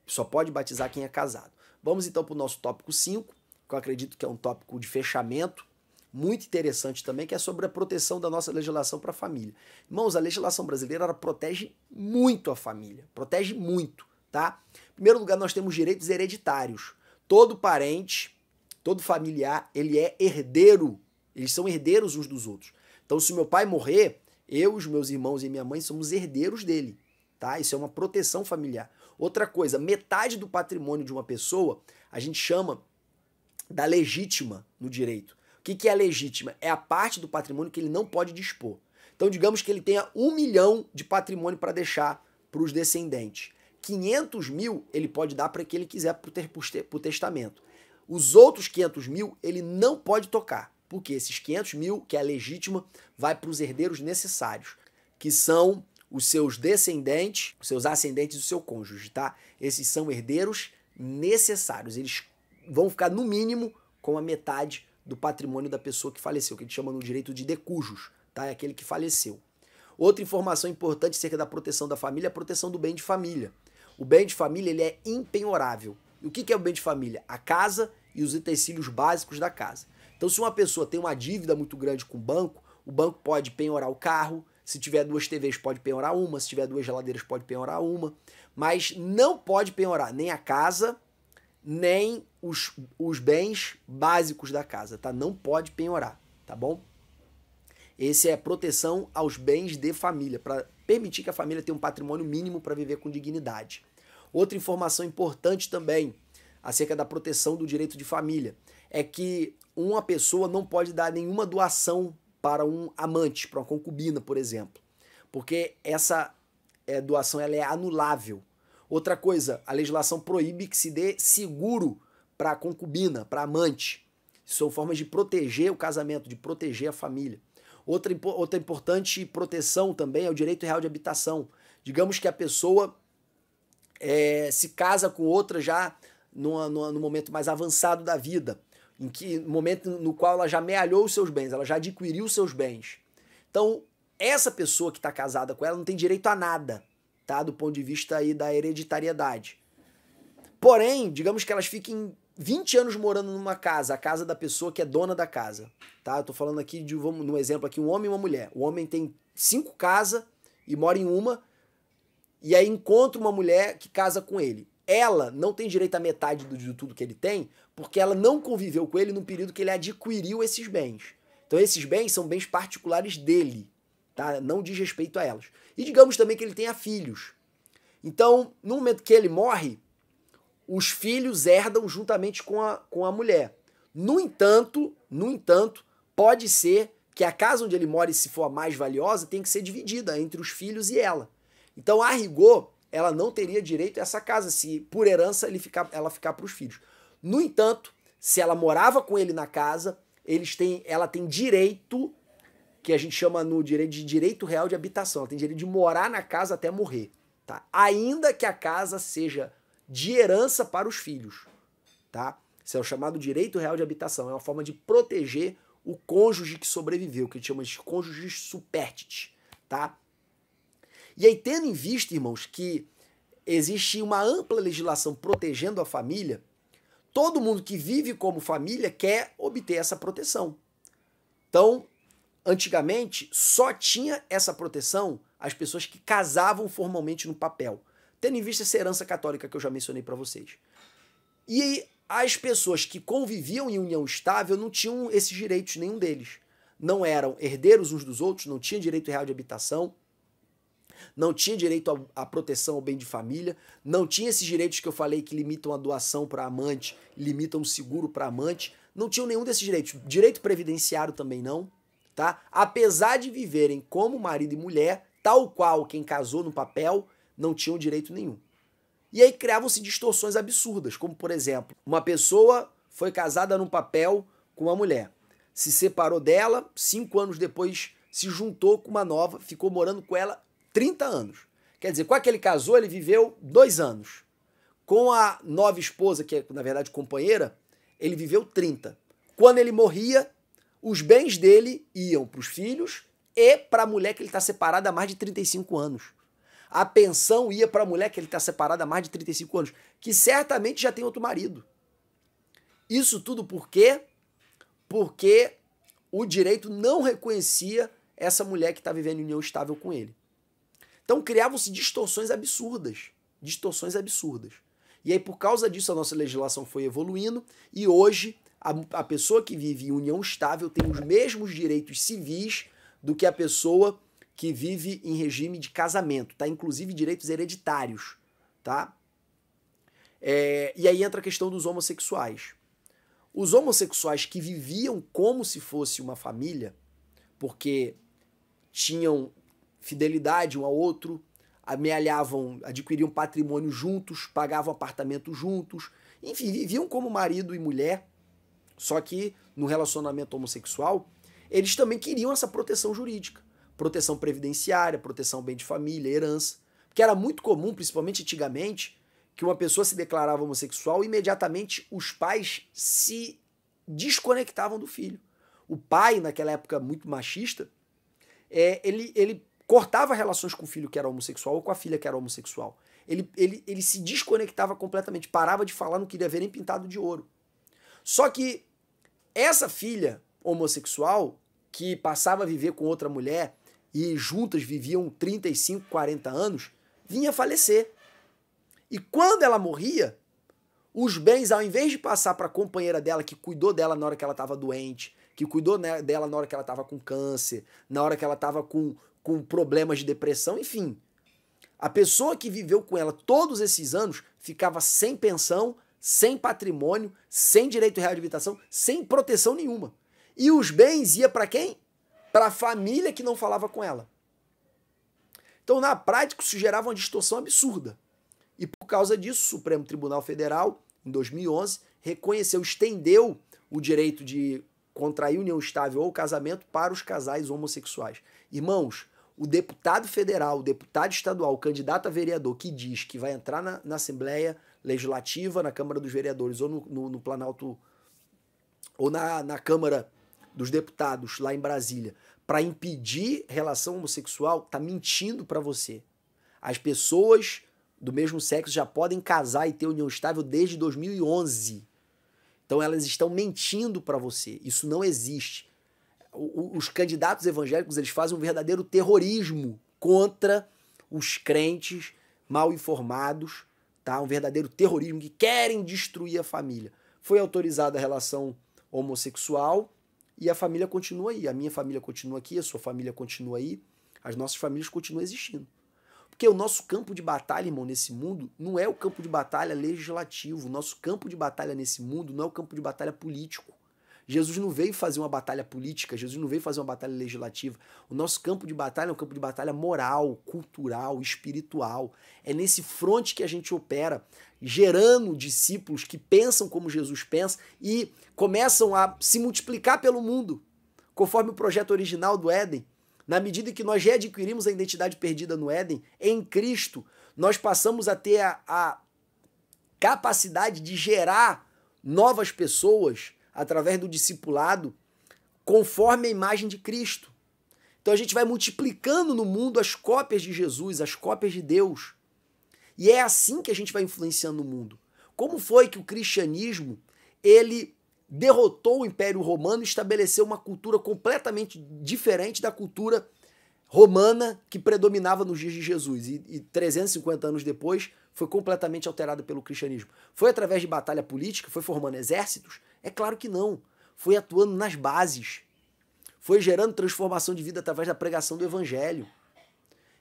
S1: Só pode batizar quem é casado. Vamos então para o nosso tópico 5, que eu acredito que é um tópico de fechamento, muito interessante também, que é sobre a proteção da nossa legislação para a família. Irmãos, a legislação brasileira ela protege muito a família, protege muito, tá? Em primeiro lugar, nós temos direitos hereditários. Todo parente, todo familiar, ele é herdeiro. Eles são herdeiros uns dos outros. Então, se meu pai morrer, eu, os meus irmãos e minha mãe somos herdeiros dele, tá? Isso é uma proteção familiar. Outra coisa, metade do patrimônio de uma pessoa, a gente chama da legítima no direito. O que é a legítima? É a parte do patrimônio que ele não pode dispor. Então, digamos que ele tenha 1 milhão de patrimônio para deixar para os descendentes. 500 mil ele pode dar para quem ele quiser para o testamento. Os outros 500 mil ele não pode tocar, Porque esses 500 mil, que é a legítima, vai para os herdeiros necessários, que são os seus descendentes, os seus ascendentes e o seu cônjuge, tá? Esses são herdeiros necessários. Eles vão ficar, no mínimo, com a metade do patrimônio da pessoa que faleceu, que a gente chama no direito de decujus, tá? É aquele que faleceu. Outra informação importante acerca da proteção da família é a proteção do bem de família. O bem de família ele é impenhorável. E o que é o bem de família? A casa e os utensílios básicos da casa. Então, se uma pessoa tem uma dívida muito grande com o banco pode penhorar o carro. Se tiver 2 TVs, pode penhorar uma. Se tiver 2 geladeiras, pode penhorar uma. Mas não pode penhorar nem a casa, nem os bens básicos da casa, tá? Não pode penhorar, tá bom? Esse é proteção aos bens de família, para permitir que a família tenha um patrimônio mínimo para viver com dignidade. Outra informação importante também acerca da proteção do direito de família é que uma pessoa não pode dar nenhuma doação para um amante, para uma concubina, por exemplo, porque essa doação ela é anulável. Outra coisa, a legislação proíbe que se dê seguro para a concubina, para amante. São formas de proteger o casamento, de proteger a família. Outra importante proteção também é o direito real de habitação. Digamos que a pessoa se casa com outra já no momento mais avançado da vida, no momento no qual ela já amealhou os seus bens, ela já adquiriu os seus bens. Então, essa pessoa que está casada com ela não tem direito a nada, tá? Do ponto de vista aí da hereditariedade. Porém, digamos que elas fiquem 20 anos morando numa casa, a casa da pessoa que é dona da casa, tá? Eu tô falando aqui num exemplo aqui, um homem e uma mulher. O homem tem 5 casas e mora em uma, e aí encontra uma mulher que casa com ele. Ela não tem direito à metade de tudo que ele tem, porque ela não conviveu com ele no período que ele adquiriu esses bens. Então esses bens são bens particulares dele, tá? Não diz respeito a elas. E digamos também que ele tenha filhos. Então, no momento que ele morre, os filhos herdam juntamente com a mulher. No entanto, pode ser que a casa onde ele mora, e se for a mais valiosa, tem que ser dividida entre os filhos e ela. Então, a rigor, ela não teria direito a essa casa, se por herança ela ficar para os filhos. No entanto, se ela morava com ele na casa, ela tem direito, que a gente chama no direito de direito real de habitação. Ela tem direito de morar na casa até morrer, tá? Ainda que a casa seja de herança para os filhos, tá? Isso é o chamado direito real de habitação. É uma forma de proteger o cônjuge que sobreviveu, que a gente chama de cônjuge superstite, tá? E aí, tendo em vista, irmãos, que existe uma ampla legislação protegendo a família, todo mundo que vive como família quer obter essa proteção. Então, antigamente, só tinha essa proteção as pessoas que casavam formalmente no papel, tendo em vista essa herança católica que eu já mencionei para vocês. E as pessoas que conviviam em união estável não tinham esses direitos, nenhum deles. Não eram herdeiros uns dos outros, não tinham direito real de habitação, não tinha direito à proteção ao bem de família, não tinha esses direitos que eu falei que limitam a doação para amante, limitam o seguro para amante, não tinham nenhum desses direitos. Direito previdenciário também não, tá? Apesar de viverem como marido e mulher, tal qual quem casou no papel, não tinham direito nenhum. E aí criavam-se distorções absurdas, como por exemplo, uma pessoa foi casada no papel com uma mulher, se separou dela, 5 anos depois se juntou com uma nova, ficou morando com ela 30 anos. Quer dizer, com a que ele casou, ele viveu 2 anos. Com a nova esposa, que é, na verdade, companheira, ele viveu 30. Quando ele morria, os bens dele iam para os filhos e para a mulher que ele está separado há mais de 35 anos. A pensão ia para a mulher que ele está separado há mais de 35 anos, que certamente já tem outro marido. Isso tudo por quê? Porque o direito não reconhecia essa mulher que está vivendo em união estável com ele. Então criavam-se distorções absurdas. Distorções absurdas. E aí, por causa disso, a nossa legislação foi evoluindo e hoje a pessoa que vive em união estável tem os mesmos direitos civis do que a pessoa que vive em regime de casamento, tá? Inclusive direitos hereditários, tá? E aí entra a questão dos homossexuais. Os homossexuais que viviam como se fosse uma família, porque tinham fidelidade um ao outro, amealhavam, adquiriam patrimônio juntos, pagavam apartamento juntos, enfim, viviam como marido e mulher, só que no relacionamento homossexual, eles também queriam essa proteção jurídica, proteção previdenciária, proteção bem de família, herança. Porque era muito comum, principalmente antigamente, que uma pessoa se declarava homossexual e imediatamente os pais se desconectavam do filho. O pai, naquela época muito machista, ele cortava relações com o filho que era homossexual ou com a filha que era homossexual. Ele se desconectava completamente, parava de falar, não queria ver nem pintado de ouro. Só que essa filha homossexual, que passava a viver com outra mulher e juntas viviam 35, 40 anos, vinha a falecer. E quando ela morria, os bens, ao invés de passar para a companheira dela, que cuidou dela na hora que ela estava doente, que cuidou dela na hora que ela estava com câncer, na hora que ela estava com problemas de depressão, enfim. A pessoa que viveu com ela todos esses anos ficava sem pensão, sem patrimônio, sem direito de reabilitação, sem proteção nenhuma. E os bens iam para quem? Para a família que não falava com ela. Então, na prática, isso gerava uma distorção absurda. E por causa disso, o Supremo Tribunal Federal, em 2011, reconheceu, estendeu o direito de contrair união estável ou casamento para os casais homossexuais. Irmãos, o deputado federal, o deputado estadual, o candidato a vereador que diz que vai entrar na Assembleia Legislativa, na Câmara dos Vereadores ou no Planalto, ou na Câmara dos Deputados, lá em Brasília, para impedir relação homossexual, tá mentindo para você. As pessoas do mesmo sexo já podem casar e ter união estável desde 2011. Então elas estão mentindo para você. Isso não existe. Os candidatos evangélicos, eles fazem um verdadeiro terrorismo contra os crentes mal informados, tá? Um verdadeiro terrorismo que querem destruir a família. Foi autorizada a relação homossexual e a família continua aí. A minha família continua aqui, a sua família continua aí, as nossas famílias continuam existindo. Porque o nosso campo de batalha, irmão, nesse mundo, não é o campo de batalha legislativo. O nosso campo de batalha nesse mundo não é o campo de batalha político. Jesus não veio fazer uma batalha política, Jesus não veio fazer uma batalha legislativa. O nosso campo de batalha é um campo de batalha moral, cultural, espiritual. É nesse fronte que a gente opera, gerando discípulos que pensam como Jesus pensa e começam a se multiplicar pelo mundo, conforme o projeto original do Éden. Na medida em que nós readquirimos a identidade perdida no Éden, em Cristo, nós passamos a ter a capacidade de gerar novas pessoas através do discipulado, conforme a imagem de Cristo. Então a gente vai multiplicando no mundo as cópias de Jesus, as cópias de Deus. E é assim que a gente vai influenciando o mundo. Como foi que o cristianismo, ele derrotou o Império Romano e estabeleceu uma cultura completamente diferente da cultura romana que predominava nos dias de Jesus. E 350 anos depois foi completamente alterada pelo cristianismo. Foi através de batalha política? Foi formando exércitos? É claro que não. Foi atuando nas bases. Foi gerando transformação de vida através da pregação do evangelho.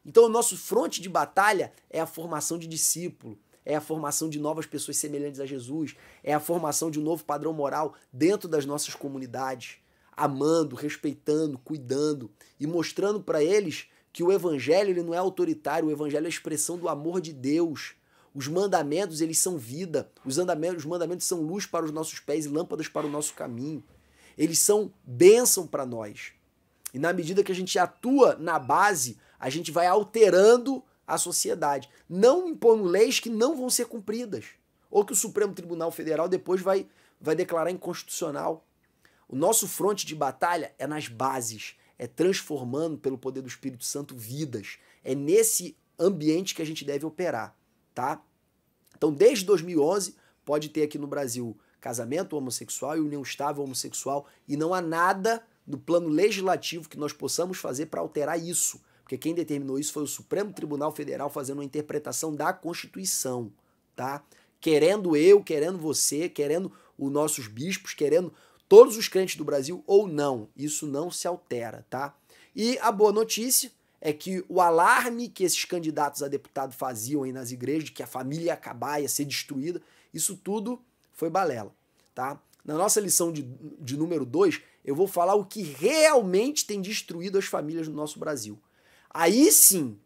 S1: Então o nosso fronte de batalha é a formação de discípulo, é a formação de novas pessoas semelhantes a Jesus, é a formação de um novo padrão moral dentro das nossas comunidades, amando, respeitando, cuidando e mostrando para eles que o evangelho ele não é autoritário, o evangelho é a expressão do amor de Deus. Os mandamentos, eles são vida, os mandamentos são luz para os nossos pés e lâmpadas para o nosso caminho. Eles são bênção para nós. E na medida que a gente atua na base, a gente vai alterando a sociedade, não impondo leis que não vão ser cumpridas, ou que o Supremo Tribunal Federal depois vai declarar inconstitucional. O nosso fronte de batalha é nas bases, é transformando pelo poder do Espírito Santo vidas. É nesse ambiente que a gente deve operar, tá? Então, desde 2011, pode ter aqui no Brasil casamento homossexual e união estável homossexual, e não há nada no plano legislativo que nós possamos fazer para alterar isso. Porque quem determinou isso foi o Supremo Tribunal Federal fazendo uma interpretação da Constituição, tá? Querendo eu, querendo você, querendo os nossos bispos, querendo todos os crentes do Brasil ou não. Isso não se altera, tá? E a boa notícia é que o alarme que esses candidatos a deputado faziam aí nas igrejas, de que a família ia acabar, ia ser destruída, isso tudo foi balela, tá? Na nossa lição de número 2, eu vou falar o que realmente tem destruído as famílias no nosso Brasil. Aí sim,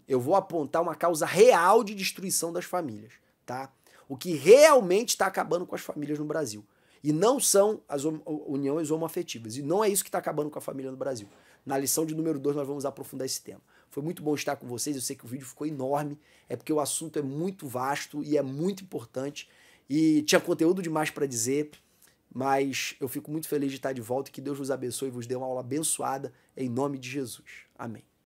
S1: eu vou apontar uma causa real de destruição das famílias, tá? O que realmente está acabando com as famílias no Brasil. E não são as uniões homoafetivas. E não é isso que está acabando com a família no Brasil. Na lição de número 2 nós vamos aprofundar esse tema. Foi muito bom estar com vocês, eu sei que o vídeo ficou enorme, é porque o assunto é muito vasto e é muito importante. E tinha conteúdo demais para dizer, mas eu fico muito feliz de estar de volta e que Deus vos abençoe e vos dê uma aula abençoada em nome de Jesus. Amém.